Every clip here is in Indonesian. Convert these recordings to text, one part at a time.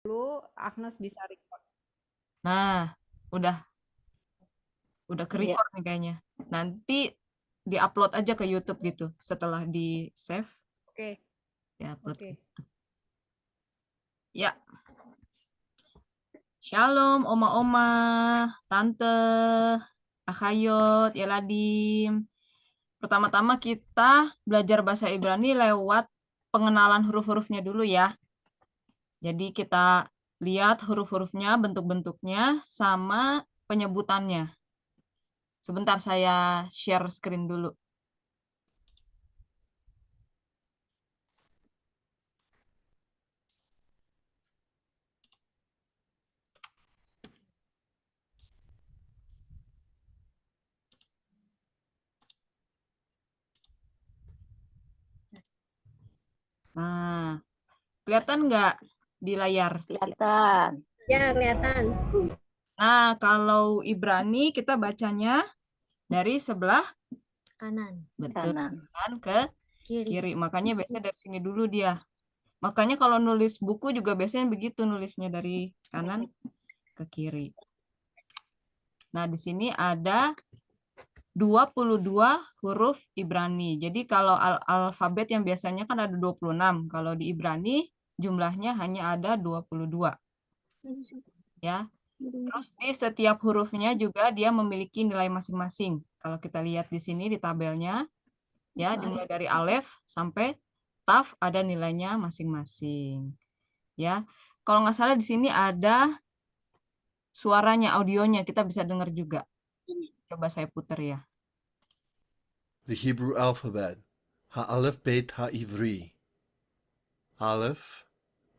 dulu Agnes bisa record. Nah, udah Iya. ke-record nih kayaknya. Nanti di-upload aja ke YouTube gitu. Setelah di-save, Oke, di-upload. oke. Ya, Shalom oma-oma, tante, akhayot, yeladim. Pertama-tama kita belajar bahasa Ibrani lewat pengenalan huruf-hurufnya dulu ya. Jadi kita lihat huruf-hurufnya, bentuk-bentuknya, sama penyebutannya. Sebentar saya share screen dulu. Nah, kelihatan nggak di layar? Kelihatan. Ya, kelihatan. Nah, kalau Ibrani kita bacanya dari sebelah Kanan, betul Kanan. kan ke kiri. kiri. Makanya biasanya dari sini dulu dia. Makanya kalau nulis buku juga biasanya begitu nulisnya dari kanan ke kiri. Nah, di sini ada 22 huruf Ibrani. Jadi kalau alfabet yang biasanya kan ada 26. Kalau di Ibrani jumlahnya hanya ada 22. Ya. Terus di setiap hurufnya juga dia memiliki nilai masing-masing. Kalau kita lihat di sini di tabelnya, ya dimulai dari alef sampai taf ada nilainya masing-masing. Ya, kalau nggak salah di sini ada suaranya, audionya kita bisa dengar juga. Coba saya putar ya. The Hebrew alphabet. Ha'aleph Beit Ha'ivri. Aleph,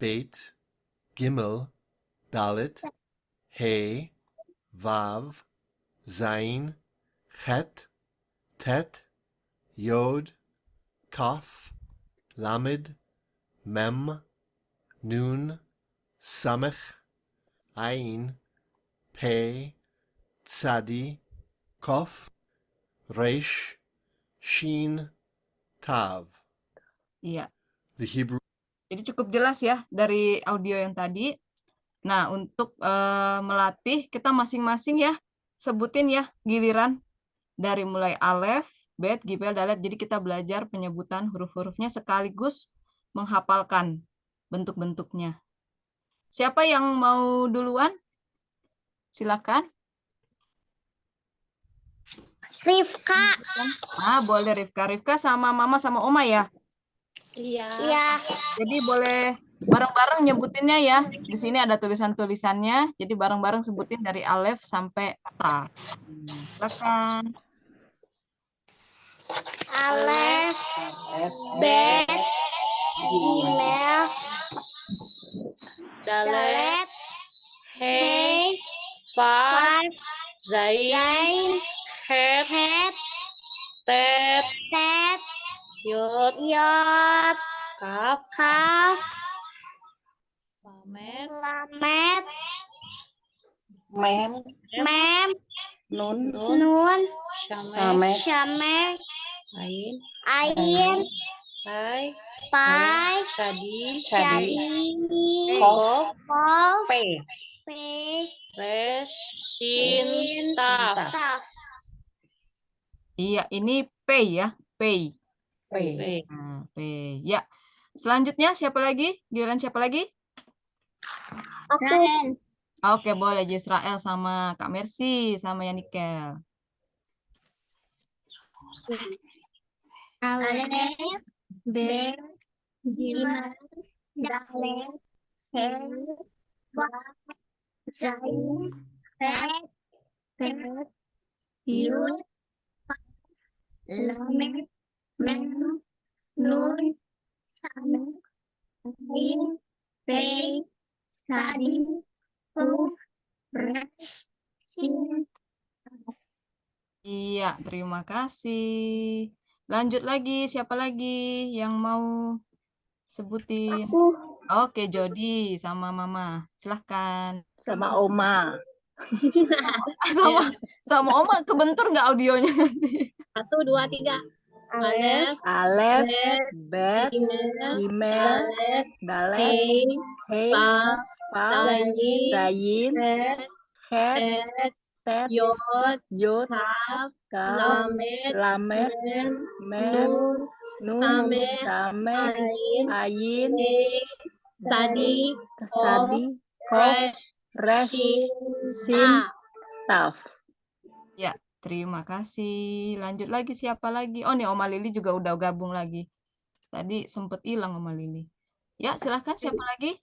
Beit, Gimel, Dalet, He, Vav, Zain, Chet, Tet, Yod, Kaf, Lamed, Mem, Nun, Samech, Ain, Pe, Tzadi, Kof, Resh, Shin, Tav. Iya. The Hebrew Jadi cukup jelas ya dari audio yang tadi. Nah, untuk melatih kita masing-masing ya sebutin ya giliran dari mulai alef, bet, gipel, dalet. Jadi kita belajar penyebutan huruf-hurufnya sekaligus menghafalkan bentuk-bentuknya. Siapa yang mau duluan? Silakan. Rifka. Ah, boleh Rifka. Rifka sama Mama sama Oma ya. Iya. Jadi boleh bareng-bareng nyebutinnya ya. Di sini ada tulisan-tulisannya. Jadi bareng-bareng sebutin dari alef sampai ta. Silakan. Alef, bet, gimel, dalet, he, vav, zain, het, tet, yod, kaf, lamet, Mem, mem, Nun, nun, Samek, syamek, Ain, ain, pai, Shadi, syadi, Kof, kof, Pe, pe, Shin, Taf. taf. Iya, ini pay ya. Pay. Pe. Nah, pay. Ya. Selanjutnya siapa lagi? Giliran siapa lagi? Aku. Oke, boleh Israel sama Kak Mercy sama Yanikel. Alef, bet, gimel, dalet, he, vav, zain, het, tet, yud, lamet, mem, nun, samek, ain, pei, sadi, kuf, res, sin. Iya, terima kasih. Lanjut lagi, siapa lagi yang mau sebutin? Oke, Jody sama Mama. Silahkan. Sama Oma. Sama Oma kebentur nggak audionya nanti? 1, 2, 3. Alef, bet, gimel, gimel, dalet, he, vav, Paf, Zayin, Het, Tet, Yod, Kaf, Lamet, Mem, Nun, Sameh, Ayin, Sadi, Kof, Resh, Sin, Taf. Ya, terima kasih. Lanjut lagi, siapa lagi? Oh, nih Oma Lili juga udah gabung lagi. Tadi sempet hilang Oma Lili. Ya, silahkan siapa lagi?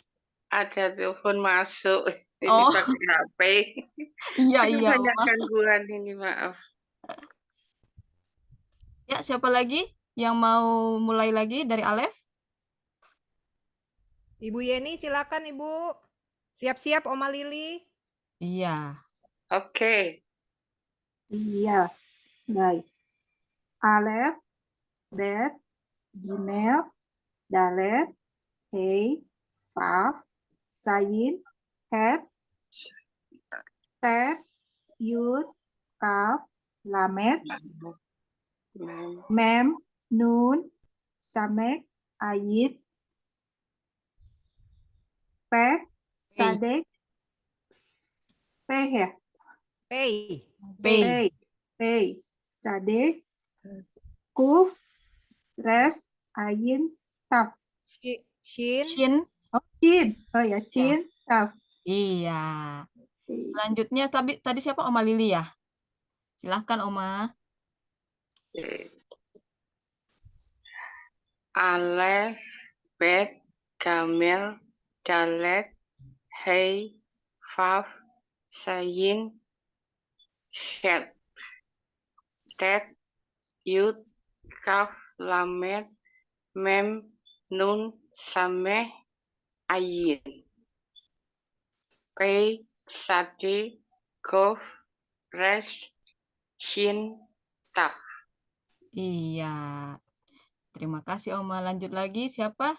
Ada telepon masuk. Ini Oh. pakai HP. Iya, Aduh, iya, banyak Oma. gangguan ini, maaf. Ya, siapa lagi yang mau mulai lagi dari Alef? Ibu Yeni silakan Ibu. Siap-siap Oma Lili. Iya. Oke. Iya, baik. Alef, Bet, Gimel, Dalet, Hei, Faf, Sayin, Het, Tet, Yud, Kaf, Lamet, Mem, Nun, Samek, Ayin, Peh, Sadek, Peh ya? Pei. Pei. Pei, Sadek, Kuf, Res, Ayin, Taf. Shin. Shin. Sin. Oh ya, Sin, Taf. Iya. Selanjutnya tadi siapa? Oma Lili ya? Silahkan Oma. Alef, Bet, Gamel, Dalet, Hei, Faf, Sayin, Het, Tet, Yud, Kaf, Lamet, Mem, Nun, Sameh, Ayin. Pei, Sadi, Kof, Resh, Shin, Taf. Iya. Terima kasih Oma. Lanjut lagi siapa?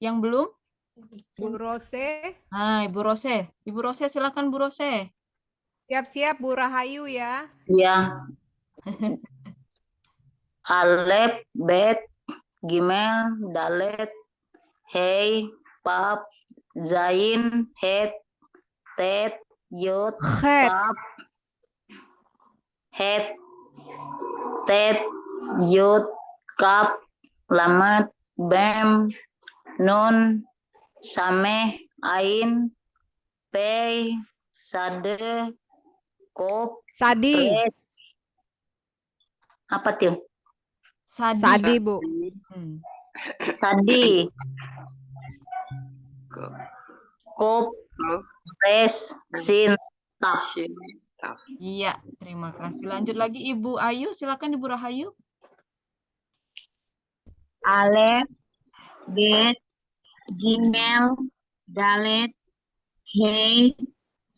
Yang belum? Bu Rose. Nah, Ibu Rose. Ibu Rose silakan Bu Rose. Siap-siap Bu Rahayu ya. Ya. Alef, Bet, Gimel, Dalet, Hei, Pap, Zain, Het, Tet, Yod, Het. Kaf, Het, Tet, Yod, Kaf, Lamet, Bem, Nun, Sameh, Ain, Pei, Sade, Kop, Sadi. Res. Apa tuh? Sadi. Sadi Bu. Sadi, Kop, Res, Sin, Taf. Shin, Taf. Iya, terima kasih. Lanjut lagi Ibu Ayu, silakan Ibu Rahayu. Alef, Bet, Gimel, Dalet, Hei,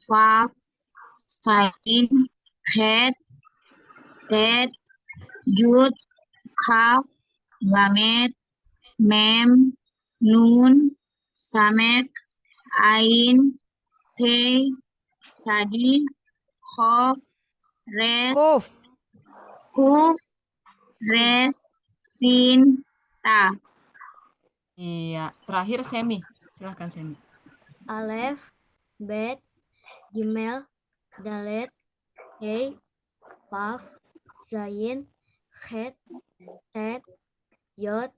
Faf, Sayin, Het, Tet, Yud, Kaf, Lamet, Mem, Nun, Samek, Ain, Pei, Sadi, Kof, Res, Kuf. Kuf, Res, Sin, Taf. Iya, terakhir Semi. Silakan Semi. Alef, Bet, Gimel, Dalet, Hei, Paf, Zayin, Het, Tet, Yod,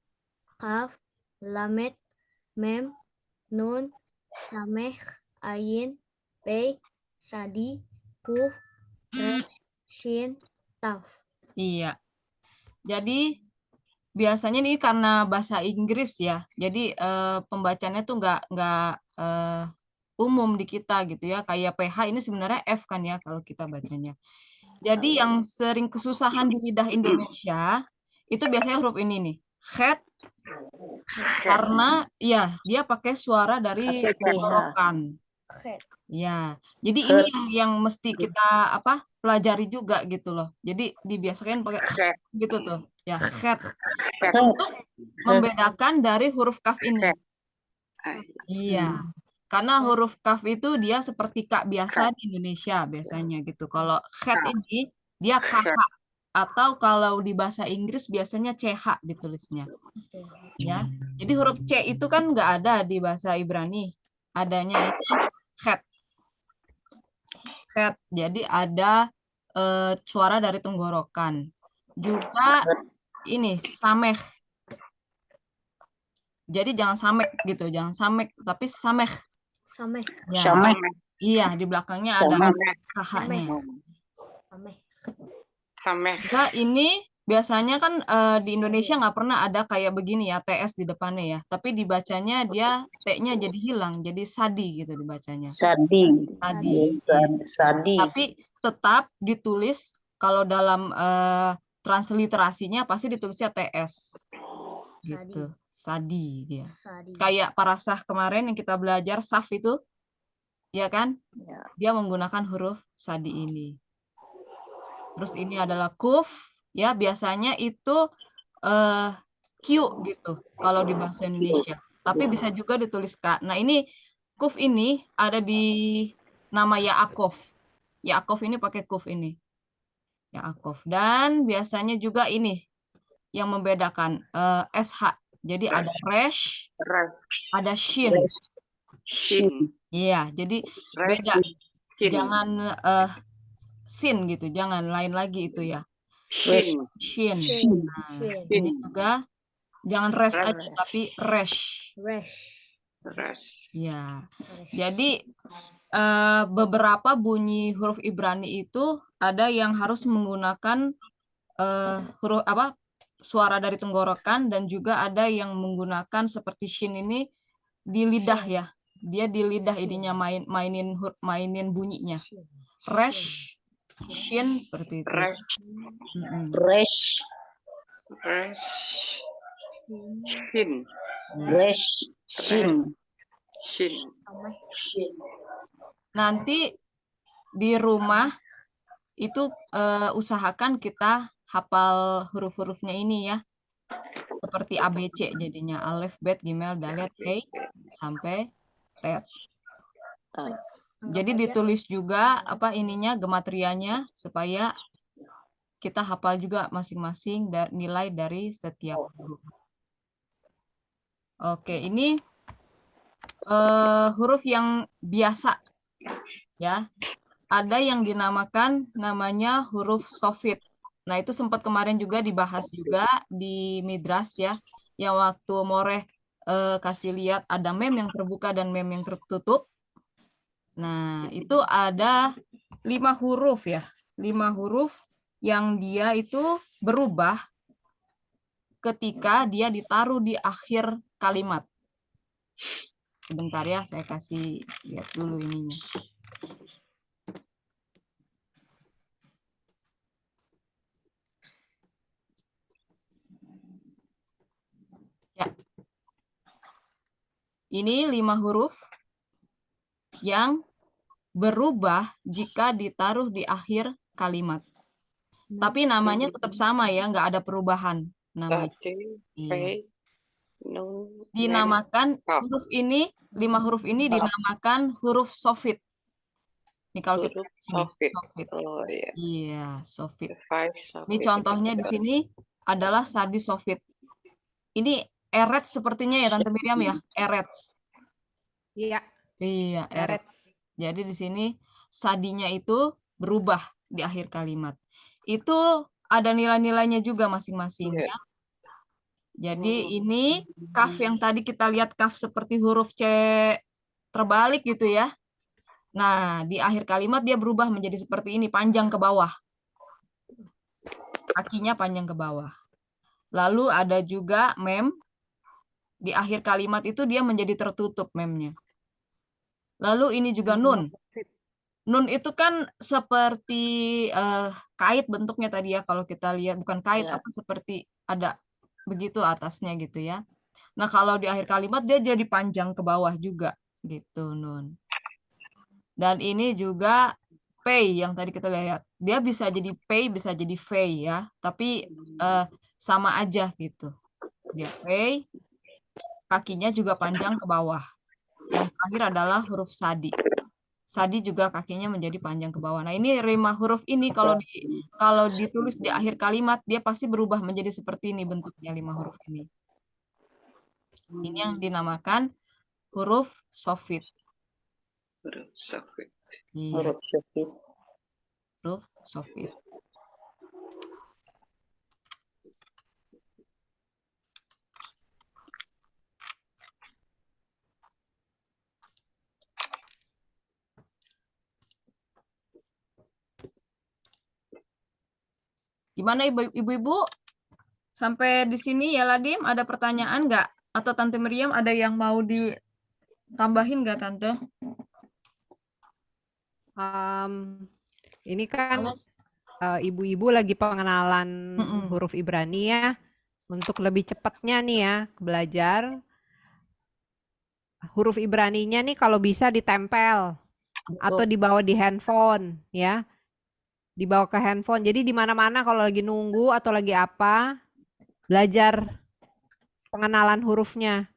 Kaf, Lamet, Mem, Nun, Sameh, Ayin, Pei, Sadi, Kuf, Res, Shin, Taf. Iya. Jadi biasanya ini karena bahasa Inggris ya. Jadi pembacanya tuh nggak umum di kita gitu ya. Kayak PH ini sebenarnya F kan ya kalau kita bacanya. Jadi yang sering kesusahan di lidah Indonesia itu biasanya huruf ini nih. Het, karena ya dia pakai suara dari tenggorokan. Ya, jadi ini yang mesti kita pelajari juga gitu loh. Jadi dibiasakan pakai gitu tuh. Ya, het. Untuk membedakan dari huruf kaf ini. Iya. Karena huruf kaf itu dia seperti kak biasa di Indonesia biasanya gitu. Kalau het ini dia KH atau kalau di bahasa Inggris biasanya CH ditulisnya. Ya. Jadi huruf C itu kan nggak ada di bahasa Ibrani. adanya ini khat. Khat. Jadi ada suara dari tenggorokan. Juga ini sameh. Jadi jangan samek gitu, jangan samek, tapi sameh. Sameh. Ya. Sameh. Iya, di belakangnya ada KH-nya. Sameh. Sameh. Nah, ini biasanya kan di Indonesia nggak pernah ada kayak begini ya, TS di depannya ya. Tapi dibacanya dia T-nya jadi hilang, jadi sadi gitu dibacanya. Sadi. Sadi. Sadi. Tapi tetap ditulis kalau dalam transliterasinya pasti ditulisnya TS. Gitu. Sadi dia. Sadi. Kayak parasah kemarin yang kita belajar saf itu, ya kan? Ya. Dia menggunakan huruf sadi ini. Terus ini adalah kuf, ya biasanya itu Q gitu kalau di bahasa Indonesia. Tapi bisa juga ditulis K. Nah ini kuf ini ada di nama Yaakov. Yaakov ini pakai kuf ini. Yaakov. Dan biasanya juga ini yang membedakan SH. Jadi ada resh, ada shin. Shin. Iya, jadi beda. Jangan sin gitu, jangan lain lagi itu ya. Shin. Shin. Shin. Nah, ini juga jangan res aja tapi resh. Resh. Ya. Jadi beberapa bunyi huruf Ibrani itu ada yang harus menggunakan huruf apa? Suara dari tenggorokan dan juga ada yang menggunakan seperti shin ini di lidah ya. Dia di lidah ininya mainin bunyinya. Resh, shin seperti itu. Resh. Resh. Resh. Shin. Resh. Shin. Shin. Nanti di rumah itu usahakan kita hafal huruf-hurufnya ini ya. Seperti ABC jadinya alef, bet, gimel, dalet, he sampai tet. Jadi ditulis juga apa ininya gematrianya supaya kita hafal juga masing-masing nilai dari setiap huruf. Oke, ini huruf yang biasa ya. Ada yang dinamakan namanya huruf sofit. Nah, itu sempat kemarin juga dibahas juga di Midras ya. Yang waktu Moreh kasih lihat ada mem yang terbuka dan mem yang tertutup. Nah, itu ada 5 huruf ya. 5 huruf yang dia itu berubah ketika dia ditaruh di akhir kalimat. Sebentar ya, saya kasih lihat dulu ininya. Ya. Ini 5 huruf yang berubah jika ditaruh di akhir kalimat. Tapi namanya tetap sama ya, nggak ada perubahan. Namanya. Iya. Dinamakan huruf ini, 5 huruf ini dinamakan huruf sofit. Ini kalau kita lihat di sini, sofit. Oh iya. Iya, sofit. Sofit. Ini contohnya di sini adalah sadi sofit. Ini erets sepertinya ya Tante Miriam ya, erets. Iya. Iya, erets. Jadi di sini sadinya itu berubah di akhir kalimat. Itu ada nilai-nilainya juga masing-masing ya. Jadi ini kaf yang tadi kita lihat kaf seperti huruf C terbalik gitu ya. Nah, di akhir kalimat dia berubah menjadi seperti ini, panjang ke bawah. Kakinya panjang ke bawah. Lalu ada juga mem. Di akhir kalimat itu dia menjadi tertutup memnya. Lalu ini juga nun. Nun itu kan seperti kait bentuknya tadi ya. Kalau kita lihat bukan kait, apa seperti ada begitu atasnya gitu ya. Nah kalau di akhir kalimat dia jadi panjang ke bawah juga gitu nun. Dan ini juga pay yang tadi kita lihat. Dia bisa jadi pay, bisa jadi fay ya. Tapi sama aja gitu. Dia pay, kakinya juga panjang ke bawah. Yang terakhir adalah huruf sadi. Sadi juga kakinya menjadi panjang ke bawah. Nah ini 5 huruf ini kalau ditulis di akhir kalimat dia pasti berubah menjadi seperti ini bentuknya 5 huruf ini. Ini yang dinamakan huruf sofit. huruf sofit. Iya, Huruf sufit. huruf sofit. Gimana ibu-ibu? Sampai di sini ya Ladim, ada pertanyaan nggak? Atau Tante Miriam ada yang mau ditambahin nggak Tante? Ini kan Soalnya- ibu-ibu lagi pengenalan Mm-mm. huruf Ibrani ya. Untuk lebih cepatnya nih ya belajar huruf Ibraninya nih kalau bisa ditempel atau dibawa di handphone ya. Dibawa ke handphone. Jadi di mana-mana kalau lagi nunggu atau lagi apa, belajar pengenalan hurufnya.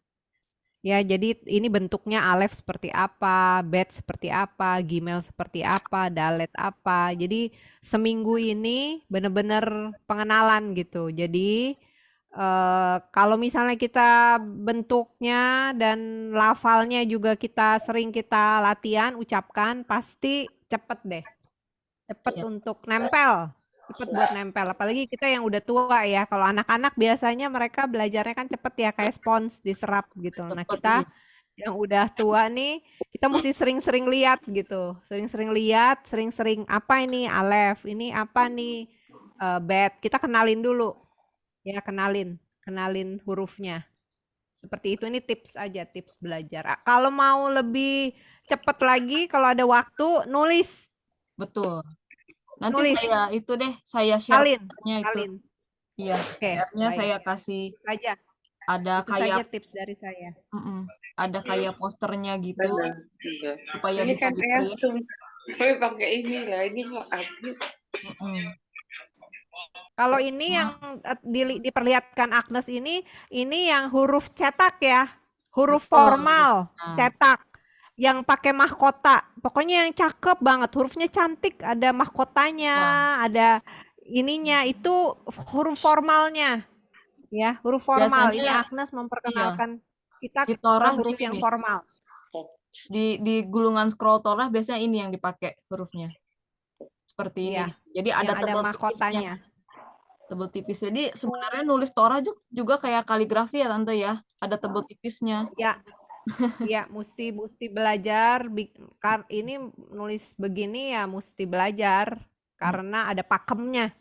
Ya, jadi ini bentuknya alef seperti apa, bet seperti apa, gimel seperti apa, dalet apa. Jadi seminggu ini benar-benar pengenalan gitu. Jadi kalau misalnya kita bentuknya dan lafalnya juga kita sering kita latihan, ucapkan, pasti cepet deh. Cepet Iya. untuk nempel. Cepet buat nempel. Apalagi kita yang udah tua ya. Kalau anak-anak biasanya mereka belajarnya kan cepet ya, kayak spons diserap gitu. Nah, Cepet, kita iya. yang udah tua nih, kita mesti sering-sering lihat gitu. Sering-sering lihat, sering-sering apa ini alef, ini apa nih bet. Kita kenalin dulu. Ya, kenalin hurufnya. Seperti itu, ini tips aja, tips belajar. Kalau mau lebih cepet lagi, kalau ada waktu, nulis. Betul. Nanti Nulis. saya share Salin, PR-nya itu. salin. Iya, Oke, PR-nya baik. saya kasih Saja. ada Itu saja kayak tips dari saya. ada kayak posternya gitu Benar. Iya. supaya Ini bisa kan di-print. tapi pakai ini ya, ini mau habis. Kalau ini yang diperlihatkan Agnes ini yang huruf cetak ya, huruf Betul. formal, Nah. cetak, yang pakai mahkota. Pokoknya yang cakep banget, hurufnya cantik, ada mahkotanya, ada ininya, itu huruf formalnya. Ya, huruf formal. Ini Biasanya, Agnes memperkenalkan kita di ke Torah huruf gini yang nih. formal. Di gulungan scroll Torah biasanya ini yang dipakai hurufnya. Seperti ini. Iya, Jadi yang ada ada tebel mahkotanya. tipisnya. Tebel tipis. Jadi sebenarnya nulis Torah juga kayak kaligrafi ya Tante ya. Ada tebel tipisnya. Ya, ya mesti belajar. Ini nulis begini ya mesti belajar karena ada pakemnya.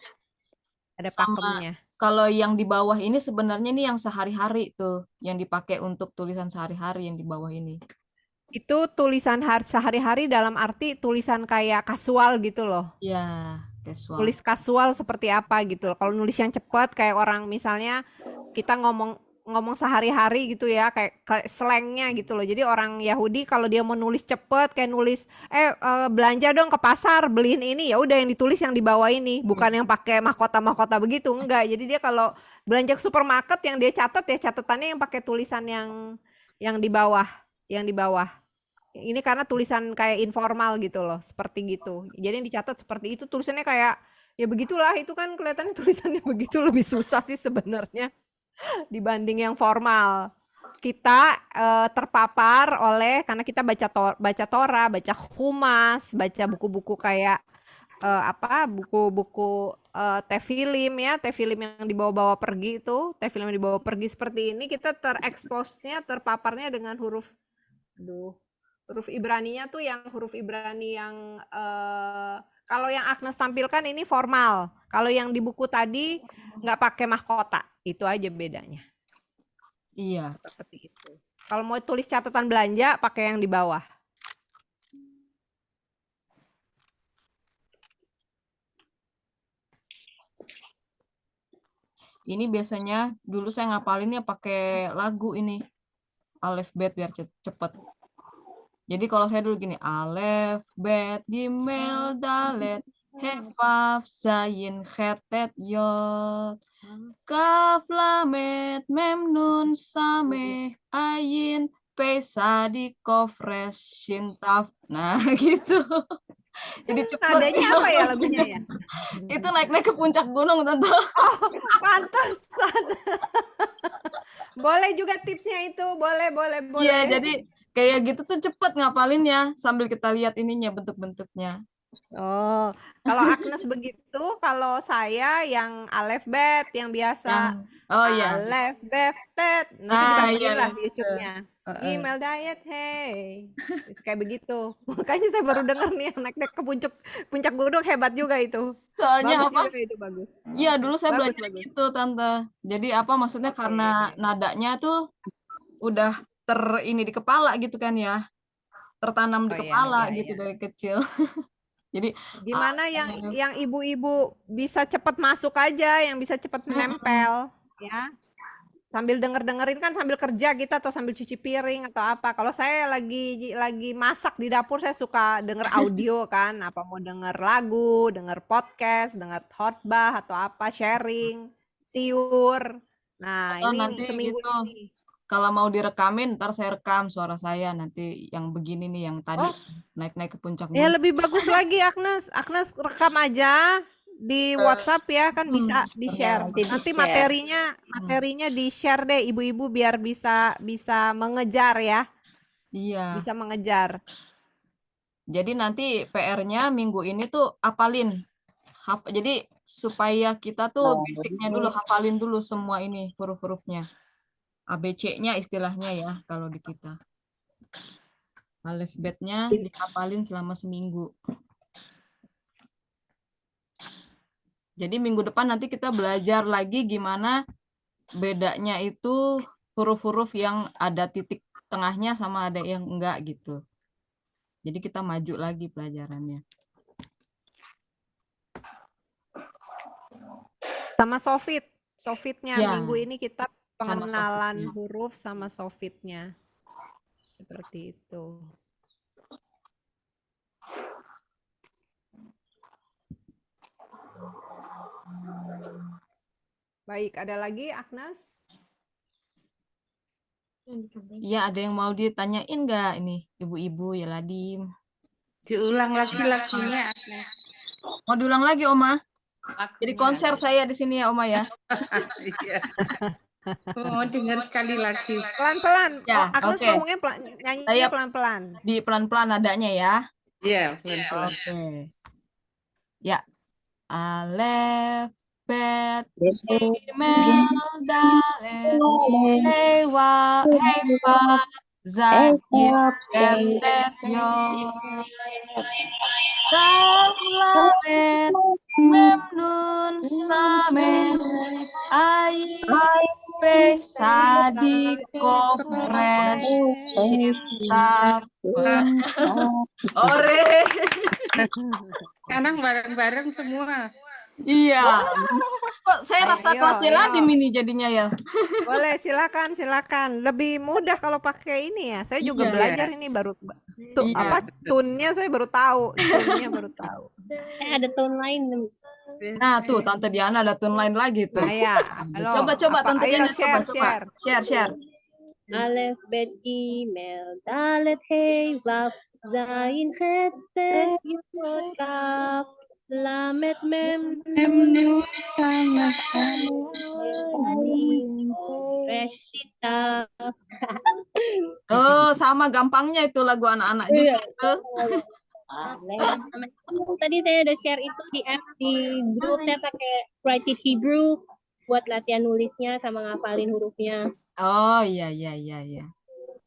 Ada Sama pakemnya. kalau yang di bawah ini sebenarnya nih yang sehari-hari tuh, yang dipakai untuk tulisan sehari-hari yang di bawah ini. Itu tulisan sehari-hari dalam arti tulisan kayak kasual gitu loh. Ya, casual. Tulis kasual seperti apa gitu loh. Kalau nulis yang cepat kayak orang misalnya kita ngomong sehari-hari gitu ya, kayak slangnya gitu loh. Jadi orang Yahudi kalau dia mau nulis cepet kayak nulis belanja dong ke pasar beliin ini, ya udah yang ditulis yang di bawah ini, bukan yang pakai mahkota begitu, enggak. Jadi dia kalau belanja ke supermarket yang dia catat ya catatannya yang pakai tulisan yang di bawah, Ini karena tulisan kayak informal gitu loh, seperti gitu. Jadi yang dicatat seperti itu, tulisannya kayak ya begitulah, itu kan kelihatannya tulisannya begitu, lebih susah sih sebenarnya dibanding yang formal. Kita terpapar oleh karena kita baca Torah, baca Humas, baca buku-buku kayak buku-buku tefilim ya, tefilim yang dibawa-bawa pergi itu, tefilim yang dibawa pergi seperti ini, kita tereksposnya, terpaparnya dengan huruf Ibraninya tuh yang huruf Ibrani yang kalau yang Agnes tampilkan ini formal. Kalau yang di buku tadi nggak pakai mahkota. Itu aja bedanya. Iya. Seperti itu. Kalau mau tulis catatan belanja pakai yang di bawah. Ini biasanya dulu saya ngapalinnya pakai lagu ini. Alef bet biar cepet. Jadi kalau saya dulu gini, alef, bet, gimel, dalet, he, faf, zayin, chet, tet, yod, kaf, lamet, mem, nun, sameh, ayin, pe, sadi, kof, res, shin, taf. Nah gitu. Jadi cepet. Nadanya apa ya lagunya ya? Itu naik-naik ke puncak gunung tentu. Oh, pantesan. Boleh juga tipsnya itu, boleh. Iya, jadi Kayak gitu tuh cepet ngapalinnya sambil kita lihat ininya bentuk-bentuknya. Oh, kalau Agnes begitu, kalau saya yang alef bet yang biasa Yang oh iya. alef bet tet nanti Nah, iya dibagiin lah yang di gitu. YouTube-nya. Heeh. Gmail diet, hey, kayak begitu. Makanya saya baru denger nih yang naik-naik ke puncak gunung hebat juga itu. Soalnya Bagus apa? juga itu bagus. Iya, dulu saya Bagus belajar bagus. gitu, Tante. Jadi apa maksudnya karena nadanya tuh udah ini di kepala gitu kan ya. Tertanam di Oh iya kepala iya gitu iya. dari kecil. Jadi Gimana alef. yang ibu-ibu bisa cepat masuk aja, yang bisa cepat menempel, ya. Sambil denger-dengerin kan sambil kerja kita atau sambil cuci piring atau apa. Kalau saya lagi masak di dapur saya suka denger audio kan, apa mau denger lagu, denger podcast, denger khotbah atau apa, sharing, siur. Nah, Atau ini nanti seminggu gitu. ini. Kalau mau direkamin, ntar saya rekam suara saya nanti yang begini nih, yang tadi Oh, naik-naik ke puncak ya gunung. lebih bagus lagi Agnes. Agnes rekam aja di WhatsApp ya kan bisa di-share. Nanti Nanti di-share. materinya di-share deh ibu-ibu biar bisa mengejar ya, Iya. bisa mengejar. Jadi nanti PR-nya minggu ini tuh apalin. Jadi supaya kita tuh basicnya dulu, hafalin dulu semua ini huruf-hurufnya. ABC-nya istilahnya ya kalau di kita. Alfabetnya dihafalin selama seminggu. Jadi minggu depan nanti kita belajar lagi gimana bedanya itu huruf-huruf yang ada titik tengahnya sama ada yang enggak gitu. Jadi kita maju lagi pelajarannya. Sama Sofitnya Ya, minggu ini kita sama pengenalan sofitnya. huruf sama Sofitnya. Seperti itu. Baik, ada lagi Agnes? Iya, ada yang mau ditanyain nggak ini ibu-ibu ya Ladim? Diulang lagi lagunya, Agnes. Mau diulang lagi, Oma? Jadi Lagunya. konser saya di sini ya, Oma ya. Iya. Mau dengar sekali lagi. Pelan-pelan. Ya, Agnes oke. ngomongnya nyanyinya Saya pelan-pelan. di pelan-pelan nadanya ya. Iya, pelan-pelan. Oke. Ya. Alef, bet, gimel, dalet, hewa, zayid, tet, yod. Kaf, lamet, mem, nun, samet, ayin, pe, sadi, kof, resh, shin, saf. Ore. Sekarang bareng-bareng semua. Iya. Kok saya rasa Ayo, kelasnya ayo. Ladim ini jadinya ya. Boleh, silakan. Lebih mudah kalau pakai ini ya. Saya juga Iya. belajar ini baru Iya. tune-nya saya baru tahu. Tune-nya baru tahu. Ada tone lain. Nah, tuh Tante Diana ada tune lain lagi tuh. Nah, ya. Halo. Coba Tante Ayo Diana coba. Share. Alef, bet, gimel, dalet, hey, waf, zayin, het, tet, yod, kaf, lamet, mem, nun, Sama. resh, shin, taf. Oh, sama gampangnya itu lagu anak-anak juga itu. Tadi saya udah share itu di app di grup, saya pakai Write It Hebrew buat latihan nulisnya sama ngafalin hurufnya. Oh, iya.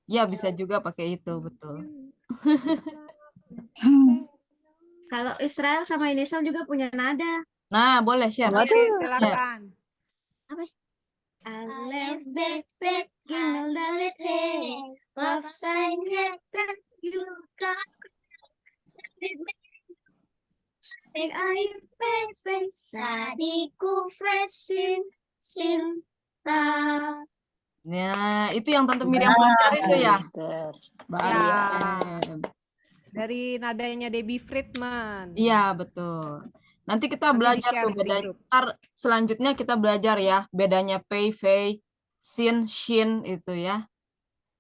Ya, bisa juga pakai itu, betul. Kalau Israel sama Indonesia juga punya nada. Nah, boleh share. Oke, silakan. Alef, bet, gimel, dalet, he, waf, zayin, het, tet, yud, kaf, ayin, pe, sadi, kuf, resh, shin, taf. Nah, itu yang Tante Miriam belajar itu ya. Baru. Ya. Dari nadanya Debbie Friedman. Iya, betul. Nanti kita Nanti belajar di-share tuh di bedanya. grup. Ntar selanjutnya kita belajar ya bedanya pei, fei, sin, shin itu ya.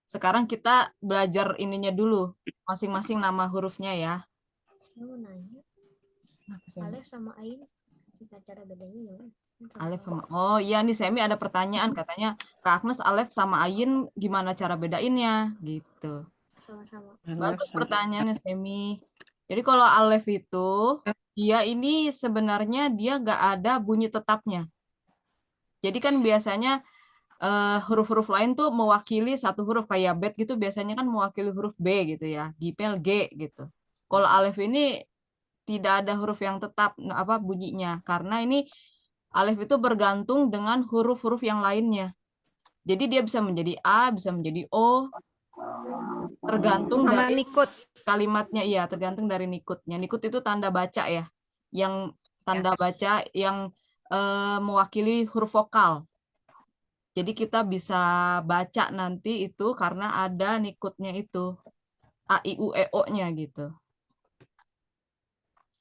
Sekarang kita belajar ininya dulu, masing-masing nama hurufnya ya. Saya mau nanya, Alef sama Ain, cara bedanya gimana? Alef sama Oh iya nih Semi ada pertanyaan katanya Kak Agnes Alef sama Ayin gimana cara bedainnya gitu. sama-sama. Bagus pertanyaannya, Semi. Jadi kalau alef itu, dia ini sebenarnya dia nggak ada bunyi tetapnya. Jadi kan biasanya huruf-huruf lain tuh mewakili satu huruf, kayak bet gitu biasanya kan mewakili huruf B gitu ya, gipel G gitu. Kalau alef ini tidak ada huruf yang tetap apa bunyinya, karena ini alef itu bergantung dengan huruf-huruf yang lainnya. Jadi dia bisa menjadi A, bisa menjadi O, tergantung Sama dari nikut. kalimatnya, iya, tergantung dari nikutnya. Nikut itu tanda baca ya, yang tanda baca yang mewakili huruf vokal. Jadi kita bisa baca nanti itu karena ada nikutnya itu, A, I, U, E, O-nya gitu.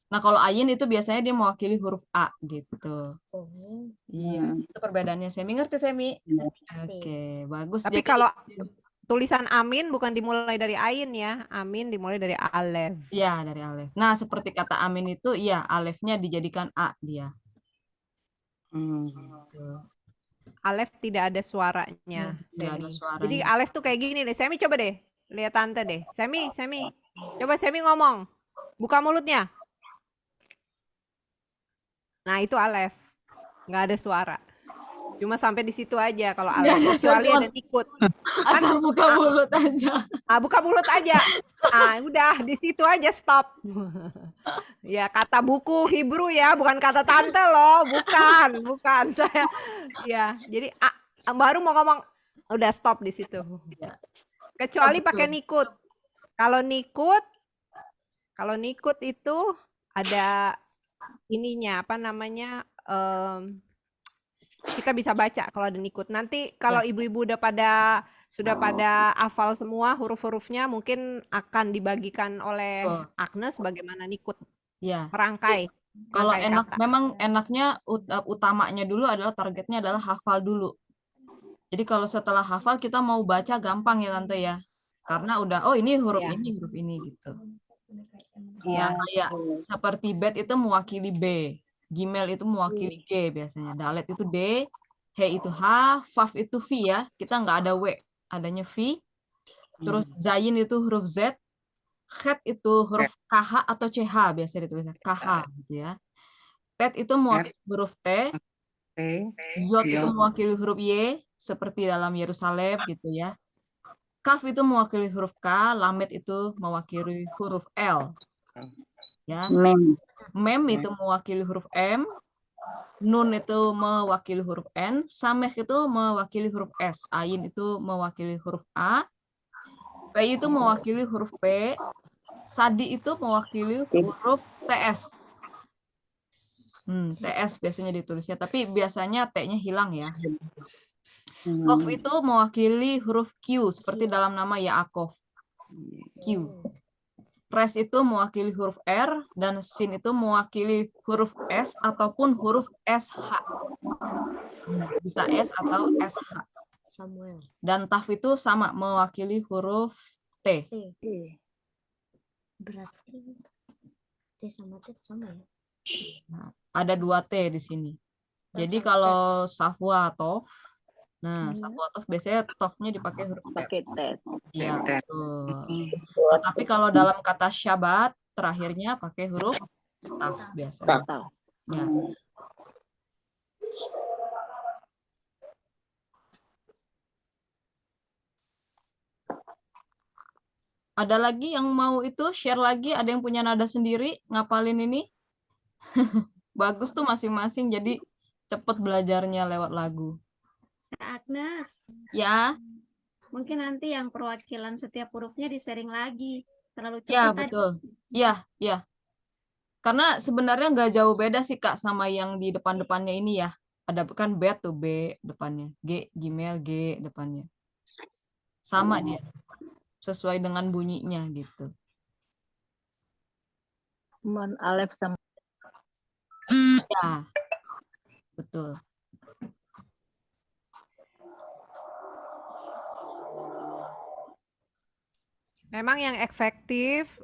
Nah, kalau ayin itu biasanya dia mewakili huruf A gitu. Iya, itu perbedaannya. Semi ngerti, Semi? Oke, bagus. Tapi Jadi, kalau tulisan amin bukan dimulai dari ain ya. Amin dimulai dari alef. iya, dari alef. Nah, seperti kata amin itu, iya, alefnya dijadikan A dia. Gitu. Alef tidak ada suaranya, Tidak ada Semi. suaranya. Jadi alef tuh kayak gini deh. Semi coba deh. Lihat tante deh. Semi. Coba Semi ngomong. Buka mulutnya. Nah, itu alef. Nggak ada suara. Cuma sampai di situ aja kalau alef. Kecuali ada nikut. Asal buka mulut aja. Buka mulut aja. Udah di situ aja stop. Ya, kata buku Hebrew ya, bukan kata tante loh. Bukan. Saya ya, jadi baru mau ngomong udah stop di situ. Kecuali pakai nikut. Kalau nikut itu ada ininya apa namanya? Kita bisa baca kalau ada nikut. Nanti kalau ibu-ibu sudah pada hafal semua huruf-hurufnya, mungkin akan dibagikan oleh Agnes bagaimana nikut. Ya. Merangkai. Kalau merangkai enak, kata. memang enaknya utamanya dulu adalah targetnya adalah hafal dulu. Jadi kalau setelah hafal kita mau baca gampang ya Tante ya. Karena udah, oh ini huruf ini gitu. Iya. Nah, kayak seperti bet itu mewakili B. Gimel itu mewakili G biasanya. Dalet itu D. He itu H. Faf itu V ya. Kita nggak ada W. Adanya V. Terus Zayin itu huruf Z. Khet itu huruf KH atau CH biasa ditulisnya. KH gitu ya. Tet itu mewakili huruf T. Yod itu mewakili huruf Y. Seperti dalam Yerusalem gitu ya. Kaf itu mewakili huruf K. Lamet itu mewakili huruf L. Ya. Mem itu mewakili huruf M. Nun itu mewakili huruf N. Sameh itu mewakili huruf S. Ain itu mewakili huruf A. P itu mewakili huruf P. Sadi itu mewakili huruf TS. TS biasanya ditulisnya, tapi biasanya T-nya hilang ya. Kof itu mewakili huruf Q, seperti dalam nama Yaakov. Q. Res itu mewakili huruf R, dan Sin itu mewakili huruf S ataupun huruf SH. Bisa S atau SH. Samuel. Dan Taf itu sama, mewakili huruf T. Berarti T sama T sama ya? Nah, ada 2 T di sini. Jadi kalau Safwa Tof, nah Safwa Tof biasanya Tofnya dipakai huruf T. Iya, betul. Tetapi kalau dalam kata Syabat, terakhirnya pakai huruf Taf biasanya. Ya. Ada lagi yang mau itu share lagi? Ada yang punya nada sendiri ngapalin ini? Bagus tuh masing-masing, jadi cepet belajarnya lewat lagu. Agnes, Ya, mungkin nanti yang perwakilan setiap hurufnya di-sharing lagi. Terlalu cepat ya tadi. betul. Ya. Karena sebenarnya nggak jauh beda sih Kak sama yang di depan-depannya ini ya. Ada kan bet tuh B depannya, G, Gmail, G depannya. Sama dia. Sesuai dengan bunyinya gitu. Cuman alef sama Ya, betul. Memang yang efektif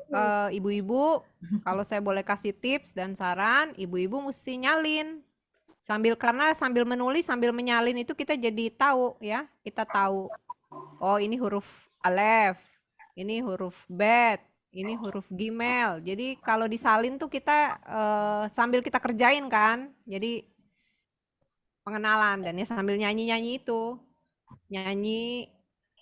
ibu-ibu, kalau saya boleh kasih tips dan saran, ibu-ibu mesti nyalin. Karena sambil menulis, sambil menyalin itu kita jadi tahu ya, kita tahu. Oh, ini huruf alef. ini huruf bet, ini huruf gimel. Jadi kalau disalin tuh kita sambil kita kerjain kan. Jadi pengenalan dan ya sambil nyanyi-nyanyi itu. Nyanyi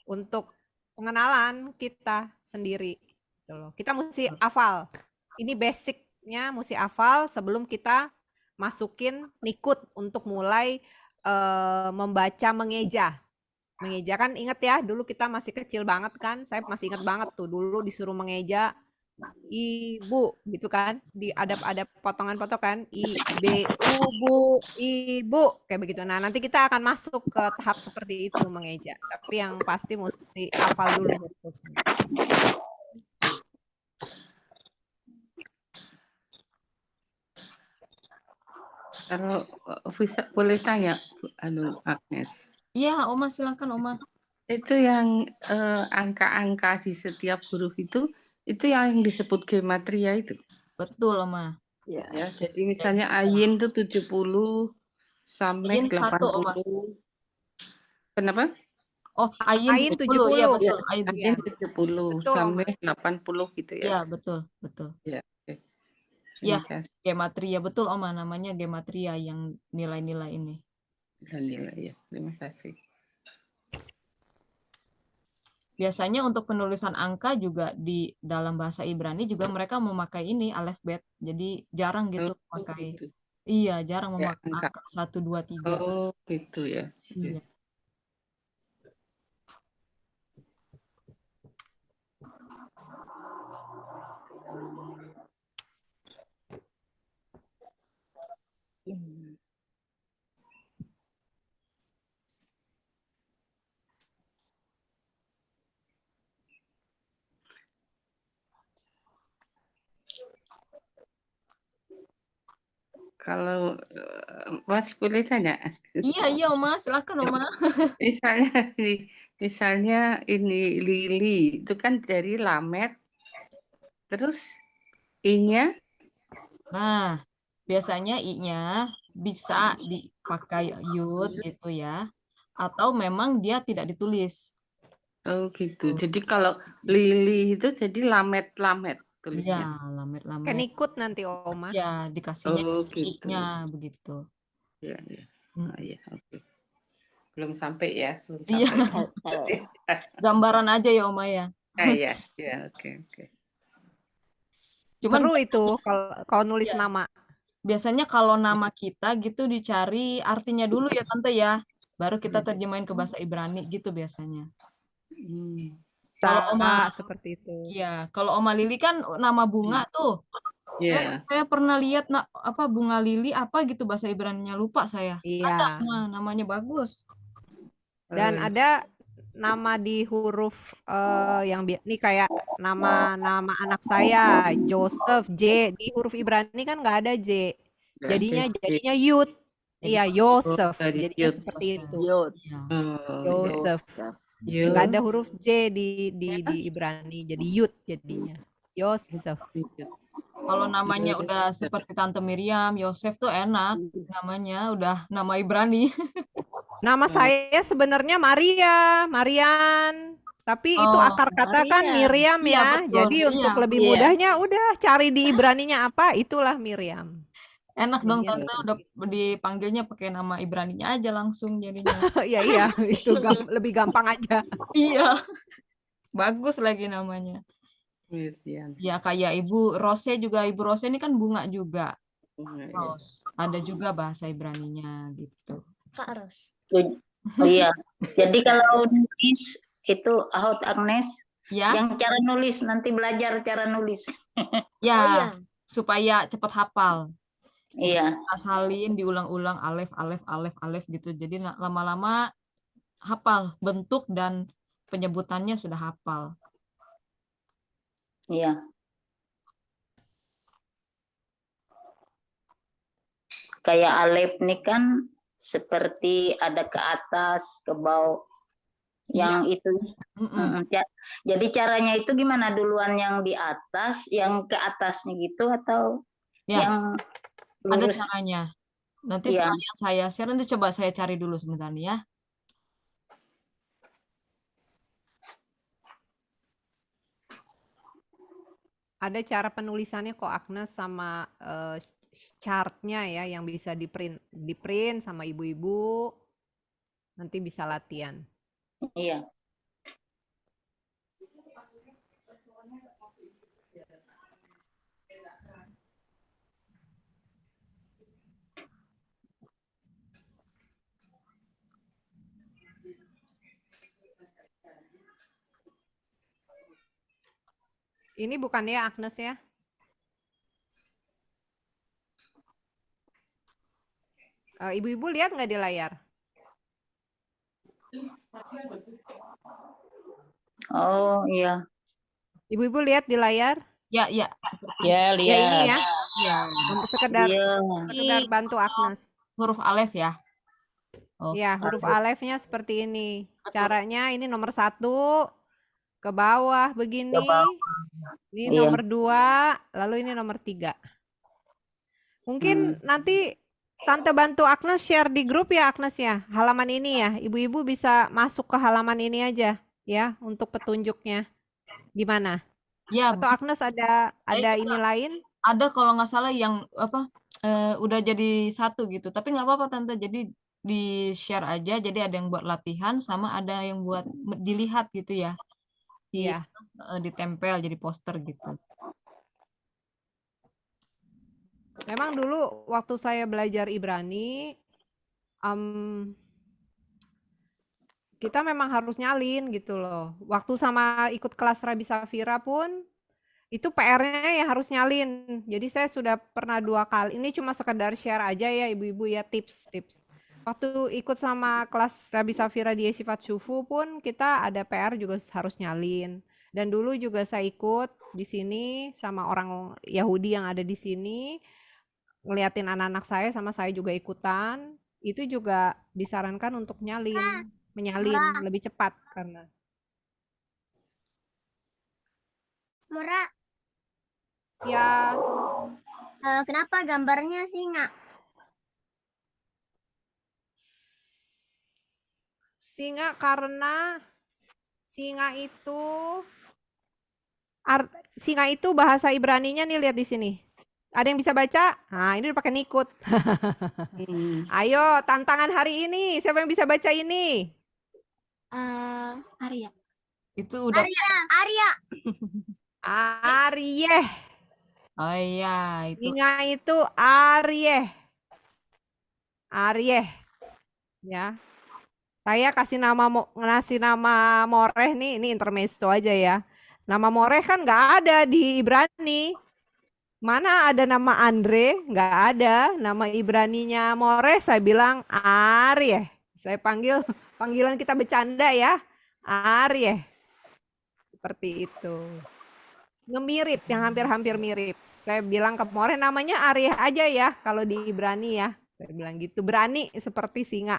untuk pengenalan kita sendiri. Gitu loh. Kita mesti hafal. Ini basicnya mesti hafal sebelum kita masukin nikut untuk mulai membaca mengeja. Mengeja kan inget ya, dulu kita masih kecil banget kan, saya masih inget banget tuh dulu disuruh mengeja ibu gitu kan, ada potongan-potongan ibu bu ibu kayak begitu. Nah nanti kita akan masuk ke tahap seperti itu mengeja, tapi yang pasti mesti hafal dulu hurufnya. Kalau bisa boleh tanya, Agnes. Iya, Oma silakan Oma. Itu yang angka-angka di setiap huruf itu yang disebut gematria itu. Betul Oma. Ya. Ya, jadi misalnya ayin itu 70, samek Ayin 1 Oma. 80. Kenapa? Oh, ayin Ayin 70. Iya 70. betul. Ya, Ayin ayin 70. 70, Betul, Oma. samek 80 gitu ya. Iya, betul, betul. Ya, oke. Ya, Terima kasih. gematria betul Oma, namanya gematria yang nilai-nilai ini. Alhamdulillah ya. Terima kasih. Biasanya untuk penulisan angka juga di dalam bahasa Ibrani juga mereka memakai ini alfabet. Jadi jarang gitu Oh, memakai. gitu. Iya, jarang Ya, memakai angka. angka 1 2 3. Oh, gitu ya. Iya. Kalau Mas boleh tanya? Iya, Oma, silakan Oma. Misalnya ini lili itu kan dari lamet, terus i-nya Nah, biasanya i-nya bisa dipakai yud gitu ya. Atau memang dia tidak ditulis. oh gitu. Jadi kalau lili itu jadi lamet-lamet Iya, tulisnya. Kayak lamet-lamet. nikut nanti Oma. Ya, dikasihnya Oh isi gitu. i-nya begitu. Ya, ya. Hmm. Oh, ya, oke. Belum sampai ya, belum Iya, sampai. gambaran aja ya Oma ya. Ah, ya, ya, oke, oke. Cuman Seru itu kalau nulis Iya. nama. biasanya kalau nama kita gitu dicari artinya dulu ya Tante ya. Baru kita terjemahin ke bahasa Ibrani gitu biasanya. Hmm. Kalau Oma, Seperti itu. iya, kalau Oma Lili kan nama bunga tuh. Ya, Saya pernah lihat bunga lili apa gitu bahasa Ibraninya lupa saya. Ada Iya. namanya bagus. Dan ada nama di huruf yang nih kayak nama anak saya Joseph J di huruf Ibrani kan nggak ada J. Jadinya Yud. Iya, Yosef. dari Jadinya Yud. seperti itu. Yod. Iya. Oh, Yosef. Yud. Nggak ada huruf J di Ibrani. Jadi Yud jadinya. Yosef. Kalau namanya udah seperti Tante Miriam, Yosef tuh enak. Namanya udah nama Ibrani. Nama saya sebenarnya Maria, Marian. Tapi itu Oh, akar kata kan Maria. Miriam Iya, ya. betul, Jadi Miriam. untuk lebih Iya. mudahnya udah cari di Ibraninya apa, itulah Miriam. Enak dong Jadinya Tante udah dipanggilnya pakai nama Ibraninya aja langsung jadinya. Iya, itu lebih gampang aja. Iya. Bagus lagi namanya. Miriam. Ya kayak Ibu Rose juga. Ibu Rose ini kan bunga juga. Ya. Rose. Ada juga bahasa Ibraninya gitu. Kak Ros. Oh iya. Jadi kalau nulis itu Ahot Agnes, Ya, yang cara nulis nanti belajar cara nulis. ya, Oh iya. supaya cepat hafal. Iya. Kita salin diulang-ulang alef alef alef alef gitu. Jadi lama-lama hafal bentuk dan penyebutannya sudah hafal. Iya. Kayak alef nih kan seperti ada ke atas, ke bawah. Yang itu. Jadi caranya itu gimana? Duluan yang di atas, yang ke atasnya gitu atau Ya, yang ada lurus? caranya. Nanti Iya. sekalian saya share, nanti coba saya cari dulu sebentar nih ya. Ada cara penulisannya kok Agnes sama chartnya ya yang bisa di print sama ibu-ibu. Nanti bisa latihan. Iya. Ini bukan ya Agnes ya? Ibu-ibu lihat nggak di layar? Oh iya. Ibu-ibu lihat di layar? Ya, seperti Ya, Ya ini lihat. ya, ya. sekedar Iya. bantu Agnes. Huruf alef ya. Oh, Ya, huruf alefnya seperti ini. Caranya ini nomor 1 ke bawah begini. Ini Iya. nomor 2, lalu ini nomor 3. Mungkin nanti Tante bantu Agnes share di grup ya Agnes ya, halaman ini ya. Ibu-ibu bisa masuk ke halaman ini aja ya untuk petunjuknya. Gimana? ya, Atau Agnes ada ini lain? ada kalau nggak salah yang apa udah jadi satu gitu. Tapi nggak apa-apa Tante. Jadi di share aja. Jadi ada yang buat latihan sama ada yang buat dilihat gitu ya. Iya. Ditempel jadi poster gitu. Memang dulu waktu saya belajar Ibrani, kita memang harus nyalin gitu loh. Waktu sama ikut kelas Rabi Safira pun, itu PR-nya ya harus nyalin. Jadi saya sudah pernah 2 kali, ini cuma sekedar share aja ya ibu-ibu ya, tips-tips. Waktu ikut sama kelas Rabi Safira di Sifat Syufu pun kita ada PR juga harus nyalin. Dan dulu juga saya ikut di sini sama orang Yahudi yang ada di sini, ngeliatin anak-anak saya sama saya juga ikutan, itu juga disarankan untuk menyalin lebih cepat karena. Mura, Ya, kenapa gambarnya singa? singa karena singa itu bahasa Ibraninya nih, lihat di sini. Ada yang bisa baca? Nah, ini udah pakai nikut. Ayo, tantangan hari ini. Siapa yang bisa baca ini? Arya. Itu udah. Arya. Aryeh. Oh iya, itu. Singa itu Aryeh. Aryeh. Ya. Saya ngasih nama Moreh nih, ini intermezzo aja ya. Nama Moreh kan nggak ada di Ibrani. Mana ada nama Andre? Nggak ada. Nama Ibraninya Moreh saya bilang Aryeh. Saya panggilan kita bercanda ya. Aryeh. Seperti itu. Ngemirip, yang hampir-hampir mirip. Saya bilang ke Moreh namanya Aryeh aja ya kalau di Ibrani ya. Saya bilang gitu, berani seperti singa.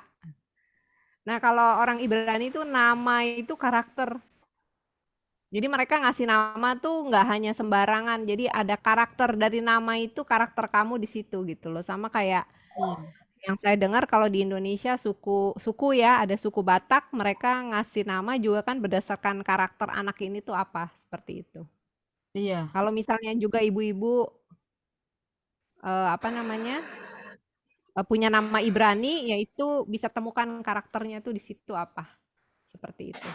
Nah, kalau orang Ibrani itu nama itu karakter. Jadi mereka ngasih nama tuh nggak hanya sembarangan. Jadi ada karakter dari nama itu, karakter kamu di situ gitu loh. Sama kayak yang saya dengar kalau di Indonesia suku ya, ada suku Batak, mereka ngasih nama juga kan berdasarkan karakter anak ini tuh apa, seperti itu. Iya. Kalau misalnya juga ibu-ibu punya nama Ibrani, yaitu bisa temukan karakternya tuh di situ apa, seperti itu.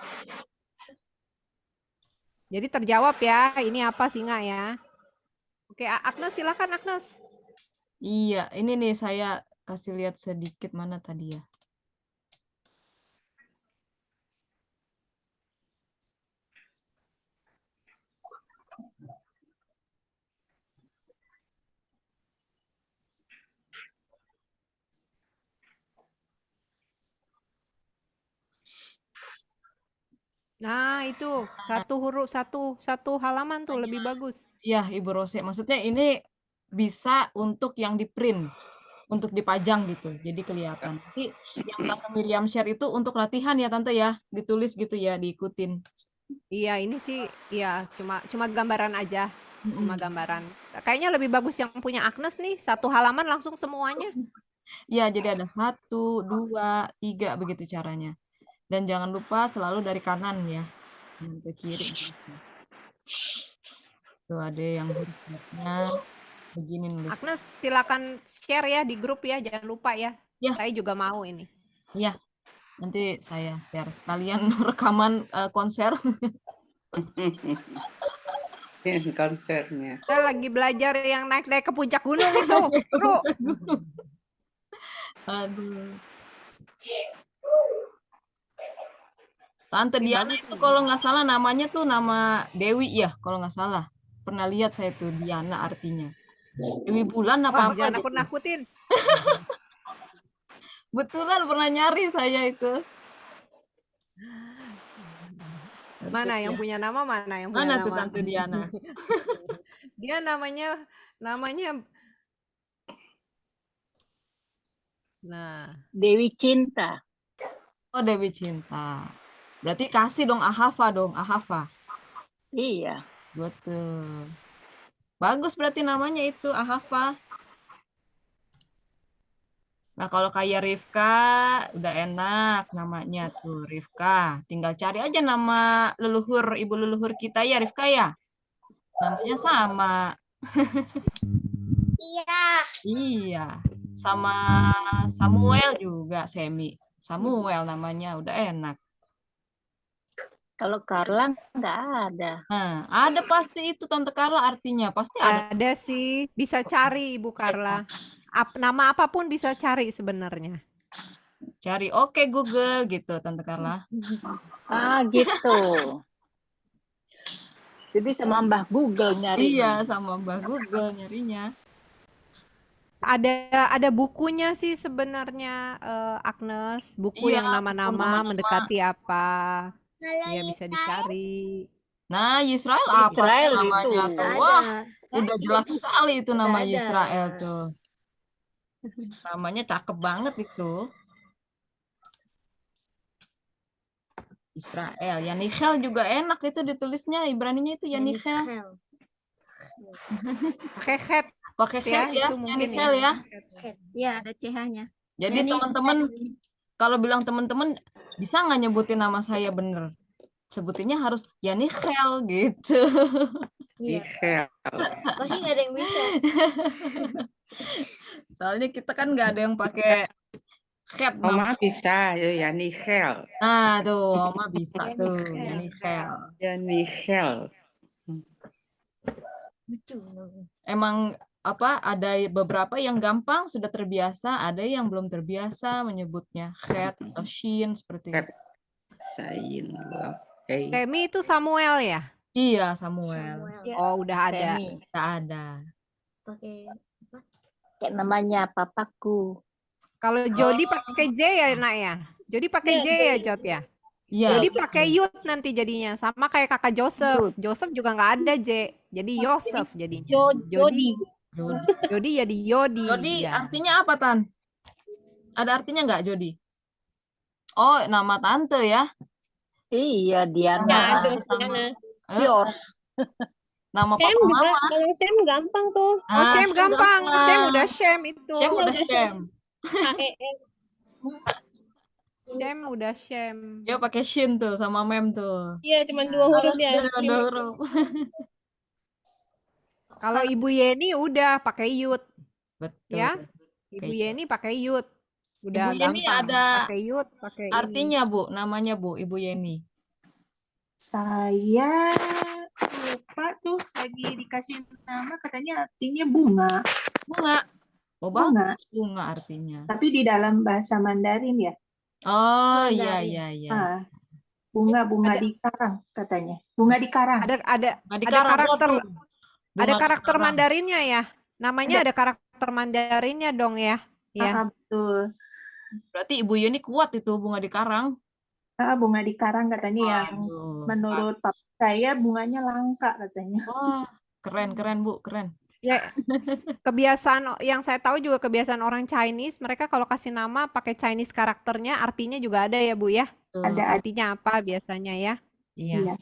Jadi terjawab ya, ini apa singa ya. Oke, Agnes silakan Agnes. Iya, ini nih saya kasih lihat sedikit mana tadi ya. Nah, itu satu huruf satu halaman tuh lebih bagus. Iya, Ibu Rose. Maksudnya ini bisa untuk yang di print, untuk dipajang gitu. Jadi kelihatan. Nanti yang Tante Miriam share itu untuk latihan ya Tante ya, ditulis gitu ya, diikutin. Iya, ini sih ya cuma gambaran aja. Cuma gambaran. Kayaknya lebih bagus yang punya Agnes nih, satu halaman langsung semuanya. Iya, jadi ada 1, 2, 3 begitu caranya. Dan jangan lupa selalu dari kanan ya, jangan ke kiri. Tuh ada yang huruf-hurufnya begini nulis. Agnes silakan share ya di grup ya, jangan lupa ya. Ya. Saya juga mau ini. Iya, nanti saya share sekalian rekaman konser. Konsernya. Kita lagi belajar yang naik-naik ke puncak gunung itu, seru. Aduh. Tante Ih, Diana bagus itu nih. kalau nggak salah namanya tuh nama Dewi ya, kalau nggak salah. Pernah lihat saya tuh Diana artinya. Dewi Bulan Wah, apa-apa jangan gitu. nakut-nakutin. Betulan pernah nyari saya itu. Mana yang punya nama, mana yang punya Mana nama? tuh Tante Diana? Dia namanya nah, Dewi Cinta. Oh, Dewi Cinta. Berarti kasih dong Ahava dong, Ahava. Iya. Betul. Bagus berarti namanya itu Ahava. Nah, kalau kayak Rifka udah enak namanya tuh Rifka. Tinggal cari aja nama leluhur, ibu leluhur kita ya Rifka ya. Namanya sama. Iya. Iya. Sama Samuel juga, Semi. Samuel namanya udah enak. Kalau Carla nggak ada. Nah, ada pasti itu Tante Carla artinya. Pasti ada. ada sih, bisa cari Ibu Carla. Nama apapun bisa cari sebenarnya. Cari oke Google gitu Tante Carla. Ah, gitu. Jadi sama Mbah Google nyari. Iya, sama Mbah Google nyarinya. Ada bukunya sih sebenarnya, Agnes. Buku Iya, yang nama-nama nama-nama. mendekati apa. Kalau Ya bisa Israel dicari. Nah, Yisrael apa Israel tuh namanya itu. tuh? ada. Wah, udah jelas sekali itu Udah nama ada. Yisrael tuh. Namanya cakep banget itu. Israel. Yanichel juga enak itu ditulisnya. Ibraninya itu Yanichel. Yanichel. Pakai head Pakai ya, head ya, itu mungkin Yanichel ya. Ya, ada CH-nya. Jadi teman-teman, kalau bilang teman-teman, bisa nggak nyebutin nama saya bener? Sebutinnya harus Yanichel gitu. Iya. Michelle. Pasti nggak ada yang bisa. Soalnya kita kan nggak ada yang pakai head nama. Oma bisa, ya Michelle. Nah tuh, Oma bisa tuh, Yanichel. Ya Michelle. Lucu. Emang apa ada beberapa yang gampang sudah terbiasa, ada yang belum terbiasa menyebutnya head atau shin seperti itu. Sain. Semi itu Samuel ya? Iya, Samuel. Oh, udah ada. Semi. Tak ada. Pakai apa? Kayak namanya papaku. Kalau Jody pakai J ya, Nak ya? Jody pakai J ya, Jod ya? Iya. Jadi pakai Yud nanti jadinya. Sama kayak kakak Joseph. Joseph juga nggak ada J. Jadi Yosef jadinya. Jody. Jody jadi Yodi. Jody ya. artinya apa, Tan? Ada artinya nggak Jody? Oh, nama tante ya? Iya, Diana. Nggak ada sama. Diana. Yours. Nama Sam papa juga, mama. kalau Sam gampang tuh. Oh, Shem gampang. Shem udah Shem itu. Shem udah Shem. HEM. Shem udah Shem. Dia pakai shin tuh sama mem tuh. Iya, cuma 2 huruf ya. Ada huruf. Kalau Ibu Yeni udah pakai Yud. Betul. Ya. Ibu Yeni pakai Yud. Udah Ibu Yeni gampang. ada pakai Yud, pakai artinya, Bu, namanya Bu, Ibu Yeni. Saya lupa tuh lagi dikasih nama katanya artinya bunga. Bunga. Oh, Bunga. bagus bunga artinya. Tapi di dalam bahasa Mandarin ya. Oh, iya iya iya. Ah, bunga di karang katanya. Bunga di karang. Ada Nah, di ada Karang karakter tuh. ada Bunga karakter Karang. Mandarinnya ya. Namanya ada karakter Mandarinnya dong ya. Ya. Betul. Berarti Ibu Yeni kuat itu bunga di Karang. Bunga di karang katanya yang Waduh, menurut papa saya bunganya langka katanya. wah, keren keren Bu, keren. Ya, kebiasaan yang saya tahu juga kebiasaan orang Chinese, mereka kalau kasih nama pakai Chinese karakternya, artinya juga ada ya Bu ya. Tuh. Ada. Artinya apa biasanya ya? Iya. Iya.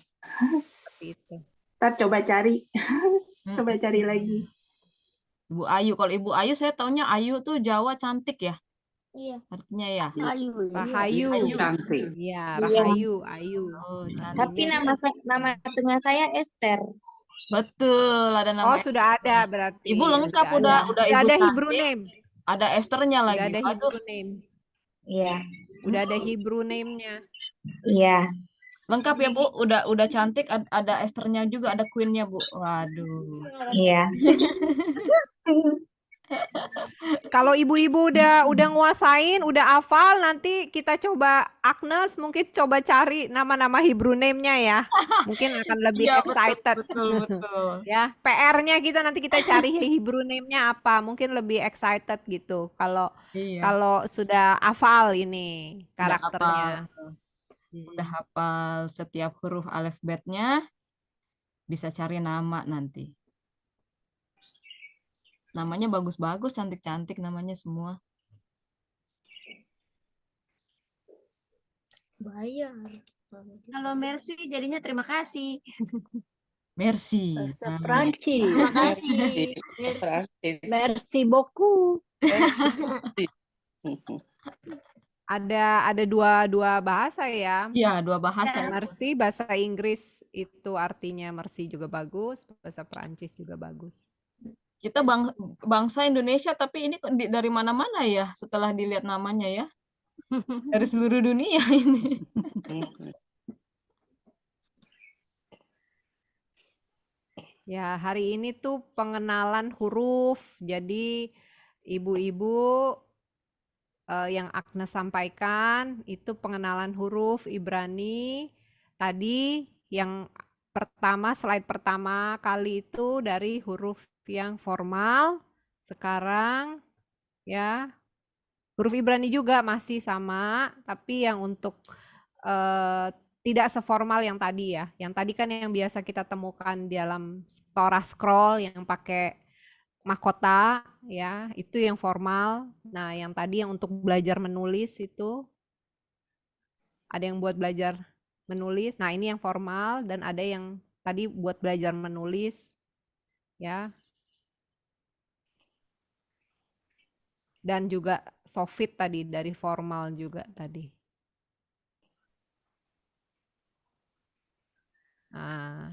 Seperti itu. Ntar coba cari. Coba cari lagi. Ibu Ayu, kalau Ibu Ayu saya taunya Ayu tuh Jawa cantik ya. Iya. Artinya ya. Ayu. Rahayu. Cantik. Iya, Rahayu, Ayu. Oh, cantik. Tapi nama tengah saya Esther. Betul, ada nama Oh, sudah Esthernya. ada berarti. Ibu lengkap Sudah udah ada. udah Sudah Ibu ada Hebrew cantik, name. ada Esthernya Udah lagi. ada Aduh, Hebrew name. Iya, Udah ada Hebrew name-nya. iya. lengkap ya Bu. Udah cantik, ada Esthernya juga, ada Queen-nya Bu. Waduh. Iya. Kalau ibu-ibu udah nguasain, udah hafal, nanti kita coba Agnes mungkin coba cari nama-nama Hebrew name-nya ya. Mungkin akan lebih Iya, betul, excited. betul, betul. Ya, PR-nya kita nanti kita cari Hebrew name-nya apa, mungkin lebih excited gitu. Kalau Iya, kalau sudah hafal ini udah hafal, karakternya. udah hafal setiap huruf alfabetnya, bisa cari nama nanti. Namanya bagus-bagus, cantik-cantik namanya semua. Bayar. Kalau Mercy jadinya terima kasih. Merci. Bahasa Nah, Prancis. Terima kasih. Prancis. Merci beaucoup. Ada dua bahasa ya. iya, dua bahasa. Ya. Mercy bahasa Inggris itu artinya mercy juga bagus, bahasa Perancis juga bagus. Kita bangsa Indonesia, tapi ini dari mana-mana ya setelah dilihat namanya ya. Dari seluruh dunia ini. Ya, hari ini tuh pengenalan huruf. Jadi ibu-ibu yang Agnes sampaikan itu pengenalan huruf Ibrani. Tadi yang pertama, slide pertama kali itu dari huruf yang formal. Sekarang ya huruf Ibrani juga masih sama, tapi yang untuk tidak seformal yang tadi ya. Yang tadi kan yang biasa kita temukan di dalam Torah scroll yang pakai mahkota ya, itu yang formal. Nah, yang tadi yang untuk belajar menulis itu ada yang buat belajar menulis. Nah, ini yang formal dan ada yang tadi buat belajar menulis ya. Dan juga sofit tadi dari formal juga tadi. Nah,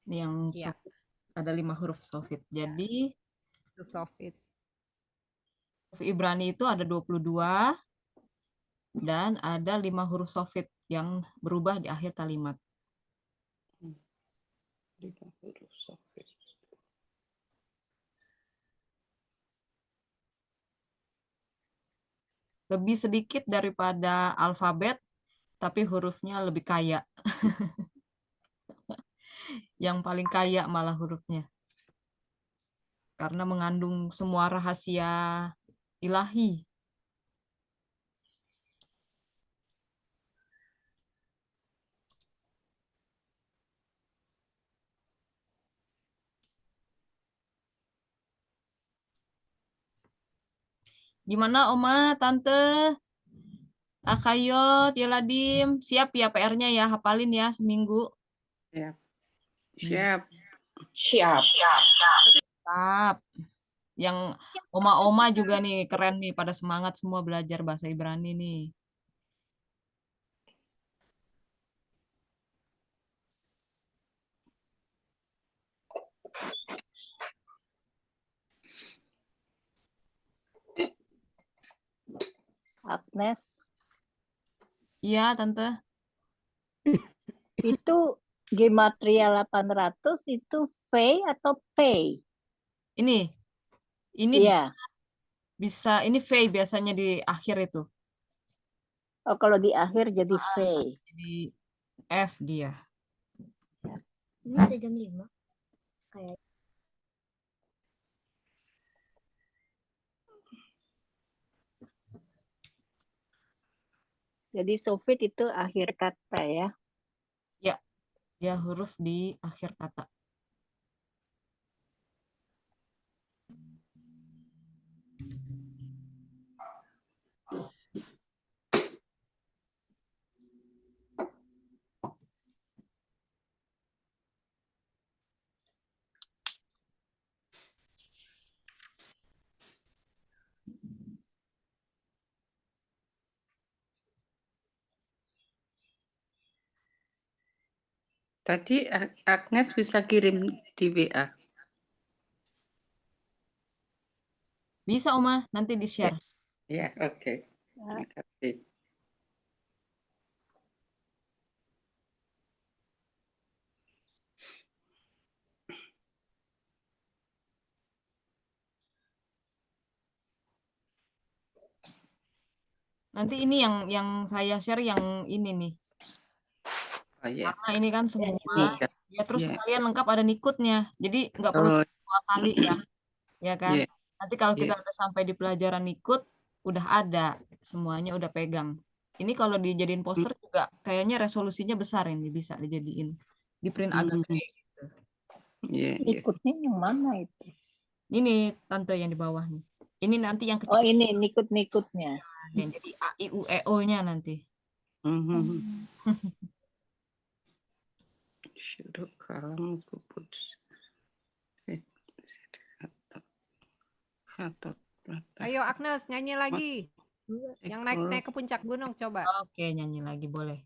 Ini yang ya, sofit, ada 5 huruf sofit. Jadi itu sofit. huruf Ibrani itu ada 22 dan ada 5 huruf sofit yang berubah di akhir kalimat. Lebih sedikit daripada alfabet, tapi hurufnya lebih kaya. Yang paling kaya malah hurufnya. Karena mengandung semua rahasia ilahi. Gimana Oma, Tante, Akayot, Yeladim, siap ya PR-nya ya, hafalin ya seminggu. Siap. Siap. Siap. Yang Oma-Oma juga nih, keren nih, pada semangat semua belajar bahasa Ibrani nih. Agnes, Iya, Tante. itu gematria 800 itu V atau P? Ini Iya. bisa, ini V biasanya di akhir itu. Oh, kalau di akhir jadi V. Jadi F dia. Ini udah jam 5. Kayak Jadi sofit itu akhir kata ya. Ya, dia huruf di akhir kata. Tadi Agnes bisa kirim di WA. Bisa Oma, nanti di-share. Ya, oke. Terima kasih. Nanti ini yang saya share yang ini nih. Oh, ya. Karena ini kan semua. Iya. Ya terus Iya. kalian lengkap ada nikutnya. Jadi nggak perlu Oh, 2 kali ya. Ya kan? iya. Nanti kalau Iya. kita udah sampai di pelajaran nikut, udah ada. Semuanya udah pegang. Ini kalau dijadiin poster juga kayaknya resolusinya besar ini. Bisa dijadiin. Di print agak gede gitu. Iya, iya. Ikutnya yang mana itu? Ini tante yang di bawah nih. Ini nanti yang Oh, kecil-kecil. ini nikut-nikutnya. Yang jadi A, I, U, E, O-nya nanti. Suruh kalam keputus. Ayo Agnes, nyanyi lagi. Yang naik-naik ke puncak gunung, coba. Oke, nyanyi lagi boleh.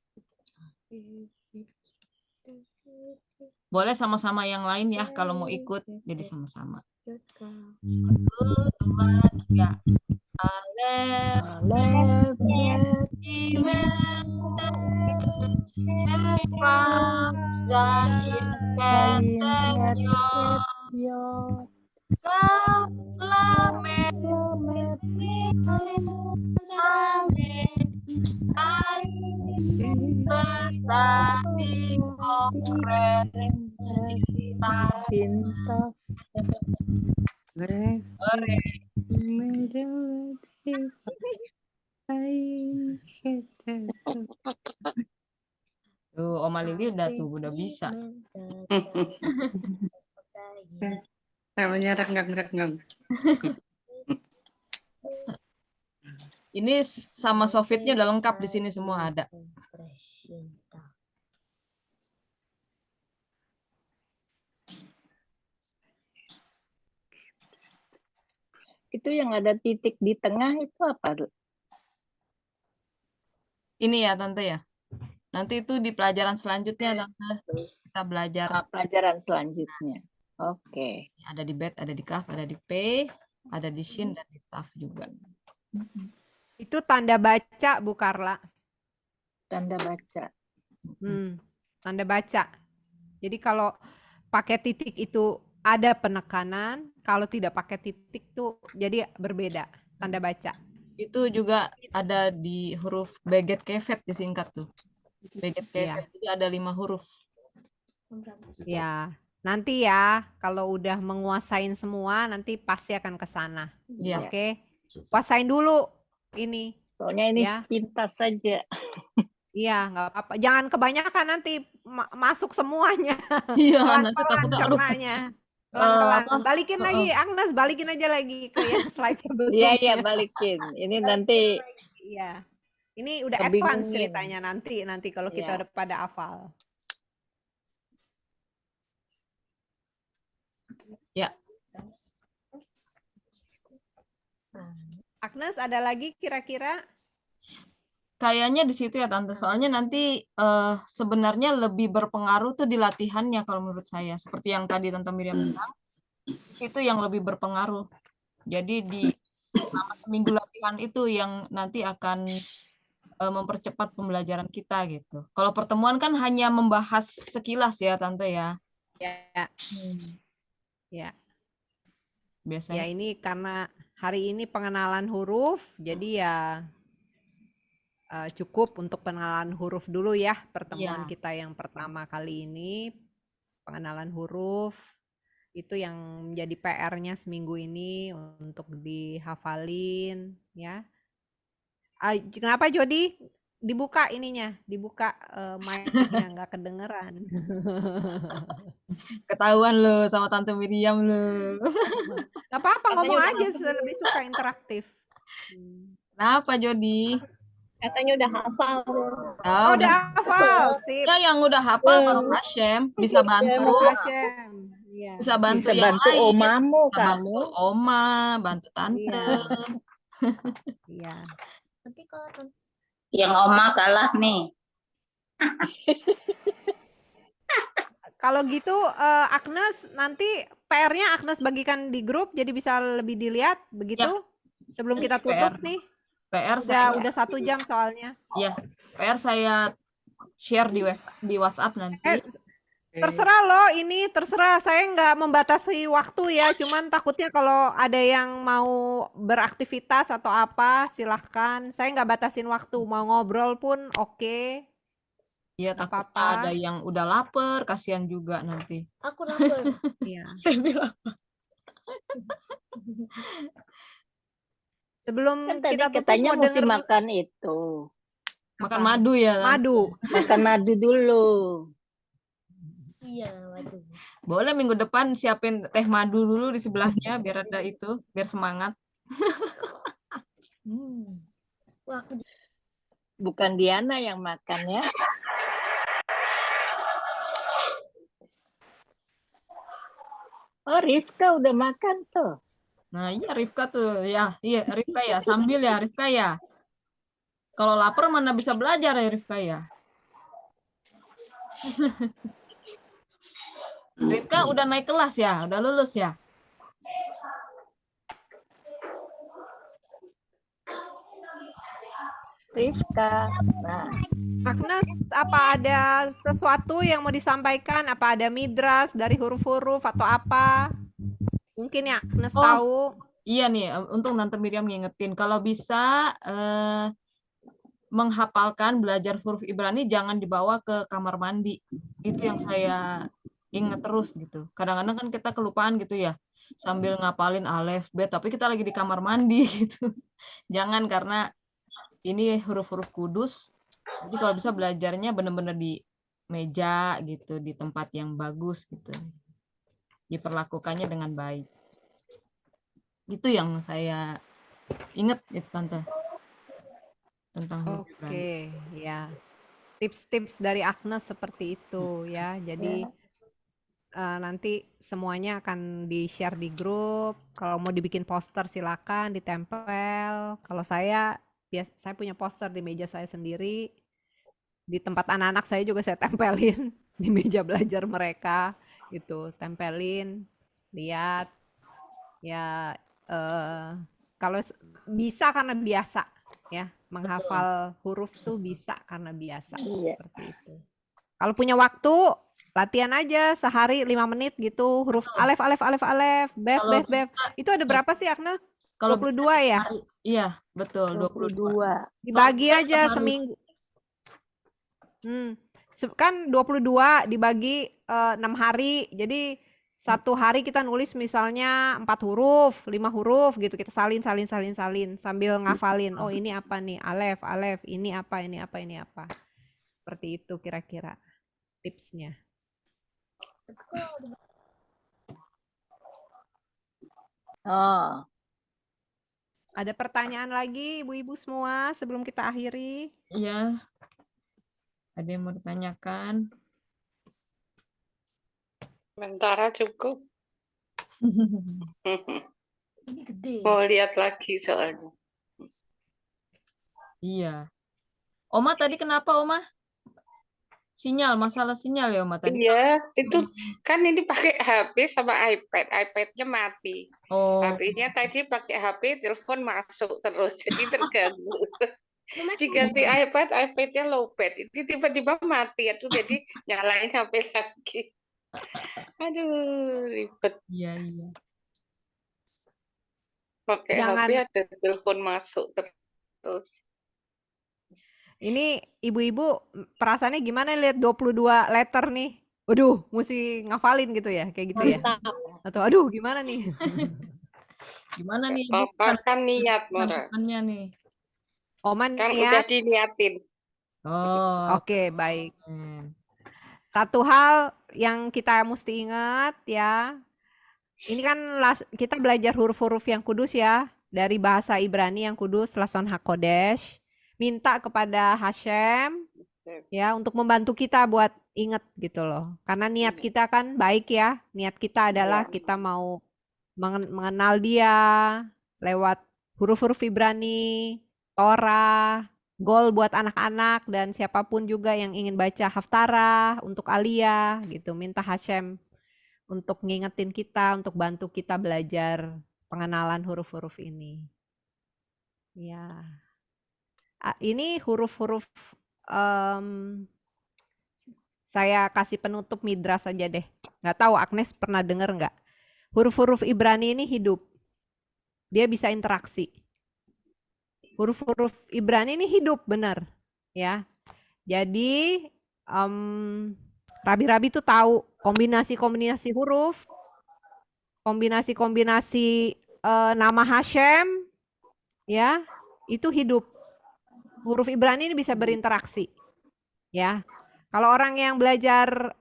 Boleh sama-sama yang lain ya, kalau mau ikut. Jadi sama-sama. 1, 2, 3. Alef, Aleph, Mim, Ekram, Zain, Ket, Tet, Yod, Yod, Kaf, Lam, Mim, Samit, Ain, Besati, Kores, Sinta, Cinta, Ore. Tuh, Oma Lili udah bisa. Namanya renggang-renggang. Ini sama Sovietnya udah lengkap di sini semua ada. itu yang ada titik di tengah itu apa? Ini ya Tante ya. Nanti itu di pelajaran selanjutnya Tante. Kita belajar. Pelajaran selanjutnya. Oke. Ada di bet, ada di kaf, ada di p, ada di shin, dan di taf juga. Itu tanda baca, Bu Karla. Tanda baca. Tanda baca. Jadi kalau pakai titik itu ada penekanan, kalau tidak pakai titik tuh jadi berbeda, tanda baca. Itu juga ada di huruf beget kefet disingkat tuh. Beget kefet itu ada 5 huruf. Ya, nanti ya kalau udah menguasain semua nanti pasti akan ke sana. Iya. Oke. Kuasain dulu ini. Soalnya ini ya. sepintas saja. Iya, nggak apa-apa. Jangan kebanyakan nanti masuk semuanya. Iya, nanti Pelan-pelan takutnya aduh. cernanya. Pelan-pelan. Balikin lagi, Agnes, balikin aja lagi ke yang slide sebelumnya. Iya, balikin. Ini nanti Iya. Ini udah kebingungin. advance ceritanya nanti kalau kita udah pada hafal. Ya. Agnes, ada lagi kira-kira? Kayaknya di situ ya Tante. Soalnya nanti sebenarnya lebih berpengaruh tuh di latihannya kalau menurut saya. Seperti yang tadi Tante Miriam bilang, itu yang lebih berpengaruh. Jadi di selama seminggu latihan itu yang nanti akan mempercepat pembelajaran kita gitu. Kalau pertemuan kan hanya membahas sekilas ya Tante ya. Ya. Ya. Biasanya. Ya ini karena hari ini pengenalan huruf, jadi ya cukup untuk pengenalan huruf dulu ya pertemuan kita yang pertama kali ini. Pengenalan huruf itu yang menjadi PR-nya seminggu ini untuk dihafalin ya. Kenapa Jody? Dibuka ininya, dibuka mic-nya nggak kedengeran. Ketahuan lo sama Tante Miriam lo. Gak apa-apa, ngomong aja, lebih suka interaktif. Kenapa Jody? Katanya udah hafal. Oh, udah hafal, sip. Ya yang udah hafal baru Hashem bisa bantu. Hashem. Ya. Bisa bantu bisa yang bantu lain. omamu Bisa kamu. bantu oma, bantu tante. Iya. Tapi kalau Yang oma kalah nih. Kalau gitu Agnes nanti PR-nya Agnes bagikan di grup jadi bisa lebih dilihat begitu sebelum kita tutup PR. nih. PR saya Udah 1 jam soalnya. ya, PR saya share di WhatsApp nanti. Terserah loh, ini terserah. Saya nggak membatasi waktu ya, cuman takutnya kalau ada yang mau beraktivitas atau apa, silahkan. Saya nggak batasin waktu, mau ngobrol pun oke. Iya, Nggak takutnya apa-apa. ada yang udah lapar, kasihan juga nanti. Aku lapar. Iya. Saya bilang. Sebelum Kan tadi kita tutup katanya mau mesti denger makan itu. Makan apa? madu ya. Tante. Madu. Makan madu dulu. Iya, waduh. Boleh minggu depan siapin teh madu dulu di sebelahnya biar ada itu, biar semangat. Wah, aku Bukan Diana yang makan ya. Oh, Rifka udah makan tuh. Nah, iya Rifka tuh. Ya, iya Rifka ya, sambil ya Rifka ya. Kalau lapar mana bisa belajar ya Rifka ya. Rifka udah naik kelas ya, udah lulus ya. Rifka. Nah, Agnes, apa ada sesuatu yang mau disampaikan? Apa ada midras dari huruf-huruf atau apa? Mungkin ya Agnes Oh. tahu. Iya nih, untung Tante Miriam ngingetin. Kalau bisa menghafalkan belajar huruf Ibrani jangan dibawa ke kamar mandi. Itu yang saya ingat terus gitu. Kadang-kadang kan kita kelupaan gitu ya, sambil ngapalin alef, bet, tapi kita lagi di kamar mandi gitu. Jangan, karena ini huruf-huruf kudus. Jadi kalau bisa belajarnya benar-benar di meja gitu, di tempat yang bagus gitu. Diperlakukannya dengan baik. Itu yang saya ingat itu Tante. Tentang huruf Ibrani. Oke, ya. Tips-tips dari Agnes seperti itu ya. Jadi nanti semuanya akan di-share di grup. Kalau mau dibikin poster silakan ditempel. Kalau saya punya poster di meja saya sendiri. Di tempat anak-anak saya juga saya tempelin di meja belajar mereka gitu, tempelin, lihat. Ya kalau bisa karena biasa ya, menghafal huruf tuh bisa karena biasa seperti itu. Kalau punya waktu latihan aja sehari 5 menit gitu, huruf alef, bef, Kalau bef, bef. bisa, Itu ada berapa sih Agnes? kalau 22 bisa ya? sehari. Iya, betul, 22. Dibagi Kalau bisa aja sehari. seminggu. Kan 22 dibagi 6 hari. Jadi 1 hari kita nulis misalnya 4 huruf, 5 huruf gitu. Kita salin sambil ngafalin. Oh, ini apa nih? Alef, ini apa, ini apa, ini apa. Seperti itu kira-kira tipsnya. oh, Ada pertanyaan lagi ibu-ibu semua sebelum kita akhiri? Iya. Ada yang mau ditanyakan? Sementara cukup. ini gede. Mau lihat lagi soalnya. Iya. Oma tadi kenapa Oma? Sinyal, masalah sinyal ya Oma tadi? Iya, itu kan ini pakai HP sama iPad. iPad-nya mati. Oh. HP-nya tadi pakai HP, telepon masuk terus, jadi terganggu. Diganti iPad, iPad-nya lowbat. Ini tiba-tiba mati, itu jadi nyalain HP lagi. Aduh, ribet. Iya, iya. Pakai Jangan- HP ada telepon masuk terus. Ini ibu-ibu perasaannya gimana lihat 22 letter nih? Waduh, mesti ngafalin gitu ya, kayak gitu ya? Mantap. Atau aduh gimana nih? Gimana nih Ibu? Papa kan niat, Mora. Pesan-pesannya nih. Oman Kan udah niat? diniatin. Oh. Oke, baik. Satu hal yang kita mesti ingat ya, ini kan kita belajar huruf-huruf yang kudus ya, dari bahasa Ibrani yang kudus, Lashon HaKodesh. Minta kepada Hashem ya untuk membantu kita buat ingat gitu loh. Karena niat kita kan baik ya, niat kita adalah kita mau mengenal dia lewat huruf-huruf Ibrani, Torah, goal buat anak-anak dan siapapun juga yang ingin baca Haftarah untuk Alia gitu. Minta Hashem untuk ngingetin kita, untuk bantu kita belajar pengenalan huruf-huruf ini. Ya. Ini huruf-huruf saya kasih penutup midras saja deh. Nggak tahu Agnes pernah dengar nggak? Huruf-huruf Ibrani ini hidup. Dia bisa interaksi. Huruf-huruf Ibrani ini hidup benar, ya. Jadi Rabi-Rabi tuh tahu kombinasi-kombinasi huruf, kombinasi-kombinasi nama Hashem, ya, itu hidup. Huruf Ibrani ini bisa berinteraksi, ya. Kalau orang yang belajar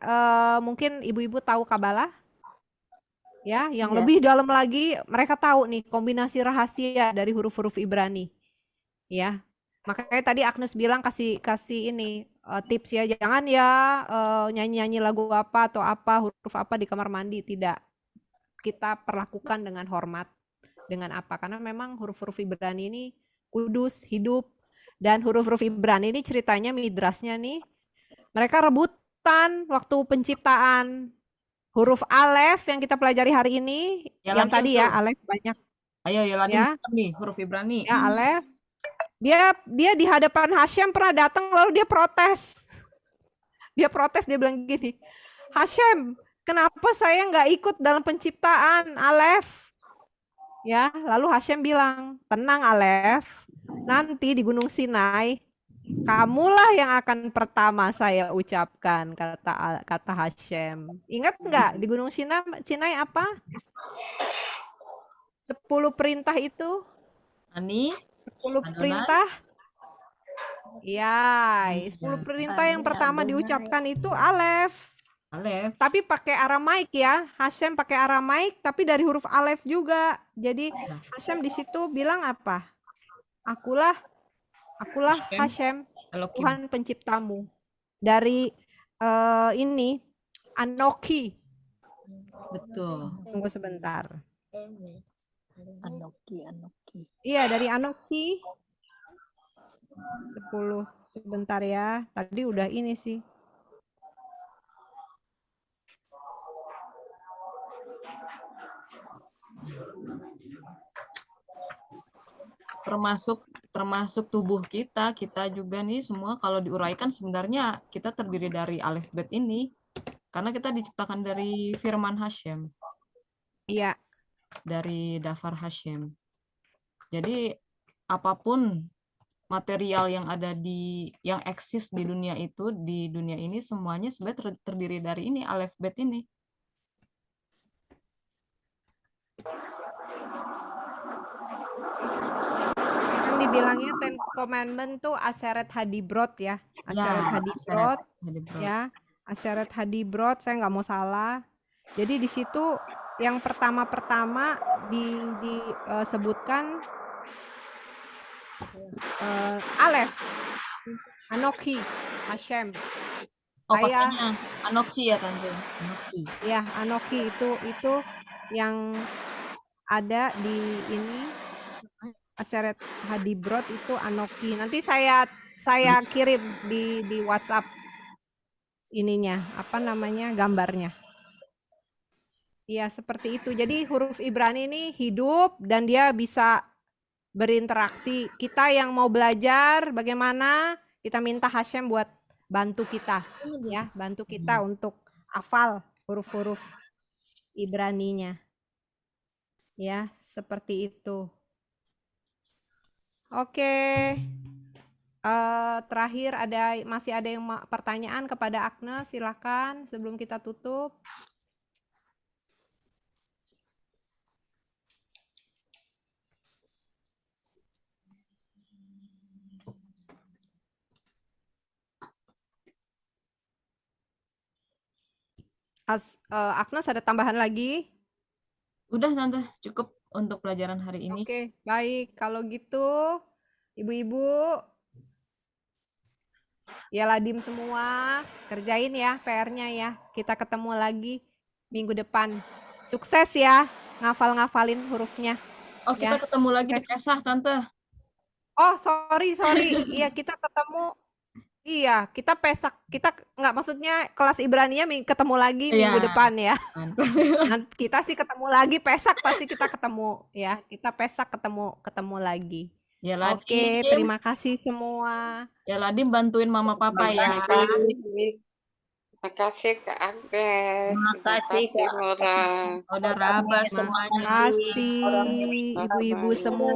mungkin ibu-ibu tahu Kabbalah, ya, yang lebih dalam lagi mereka tahu nih kombinasi rahasia dari huruf-huruf Ibrani. Ya, makanya tadi Agnes bilang kasih ini tips ya, jangan ya nyanyi-nyanyi lagu apa atau apa huruf apa di kamar mandi, tidak. Kita perlakukan dengan hormat, dengan apa? Karena memang huruf-huruf Ibrani ini kudus, hidup, dan huruf-huruf Ibrani ini ceritanya midrasnya nih, mereka rebutan waktu penciptaan huruf Alef yang kita pelajari hari ini, yang tadi ya Alef banyak. Ayo Yolandi Ya. nih huruf Ibrani. Ya Alef. Dia di hadapan Hashem pernah datang lalu dia protes. Dia protes, dia bilang gini, Hashem, kenapa saya nggak ikut dalam penciptaan Alef? Ya, lalu Hashem bilang, tenang Alef, nanti di Gunung Sinai, kamulah yang akan pertama saya ucapkan, kata Hashem. Ingat nggak di Gunung Sinai apa? 10 perintah itu? Ani? 10 perintah. Ya, 10 perintah yang pertama diucapkan itu Alef. Alef. Tapi pakai Aramaik ya. Hashem pakai Aramaik tapi dari huruf Alef juga. Jadi Hashem di situ bilang apa? Akulah Hashem, Tuhan penciptamu. Dari ini Anoki. Betul. Tunggu sebentar. Anoki. Iya, dari Anoki. 10 sebentar ya. Tadi udah ini sih. Termasuk tubuh kita juga nih semua kalau diuraikan sebenarnya kita terdiri dari alef bet ini. Karena kita diciptakan dari firman Hashem. Iya. Dari dafar Hashem. Jadi apapun material yang ada yang eksis di dunia itu, di dunia ini semuanya sebenarnya terdiri dari ini alef bet ini. Yang dibilangnya Ten Commandment tuh Aseret Hadibrot ya. Aseret Hadibrot. Ya. Aseret Hadibrot, saya nggak mau salah. Jadi di situ yang pertama disebutkan Alef, Anoki, Hashem. Oh, pakainya Anoki ya Tante. Anoki. Ya, Anoki itu yang ada di ini Aseret Hadibrot itu Anoki. Nanti saya kirim di WhatsApp ininya, apa namanya, gambarnya. Iya, seperti itu. Jadi huruf Ibrani ini hidup dan dia bisa berinteraksi. Kita yang mau belajar bagaimana, kita minta Hashem buat bantu kita, ya, bantu kita untuk hafal huruf-huruf Ibraninya. Ya, seperti itu. Oke. Terakhir masih ada yang pertanyaan kepada Agnes, silakan sebelum kita tutup. Agnes ada tambahan lagi? Udah Tante, cukup untuk pelajaran hari ini. Oke, baik. Kalau gitu, ibu-ibu, ya Ladim semua, kerjain ya PR-nya ya. Kita ketemu lagi minggu depan. Sukses ya, ngafal-ngafalin hurufnya. Oh, kita ketemu lagi di Pesah, Tante. Oh, sorry. Iya, kita ketemu. Iya, kita pesak. Kita nggak, maksudnya kelas Ibrania ketemu lagi minggu Iya. depan ya. Kan. Nanti kita sih ketemu lagi, pesak pasti kita ketemu ya. Kita pesak ketemu lagi. Ya Oke, Ladim, terima kasih semua. ya Ladim bantuin mama papa ya. Terima kasih Kak Agnes. Terima kasih, Kak. Nora. Saudara Abah semuanya. Terima kasih ibu-ibu semua.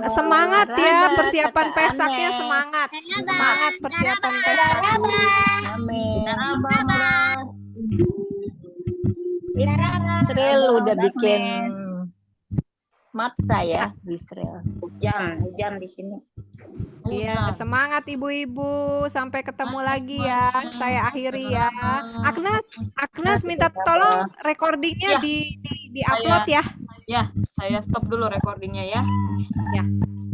Semangat ya persiapan pesaknya, semangat. Semangat persiapan pesak. Amin. Abah, Israel udah bikin matza ya, Israel. hujan di sini. Iya, semangat ibu-ibu. Sampai ketemu lagi ya. Saya akhiri ya. Agnes minta tolong recordingnya Ya. di upload ya. Ya, saya stop dulu recordingnya ya. Ya, stop.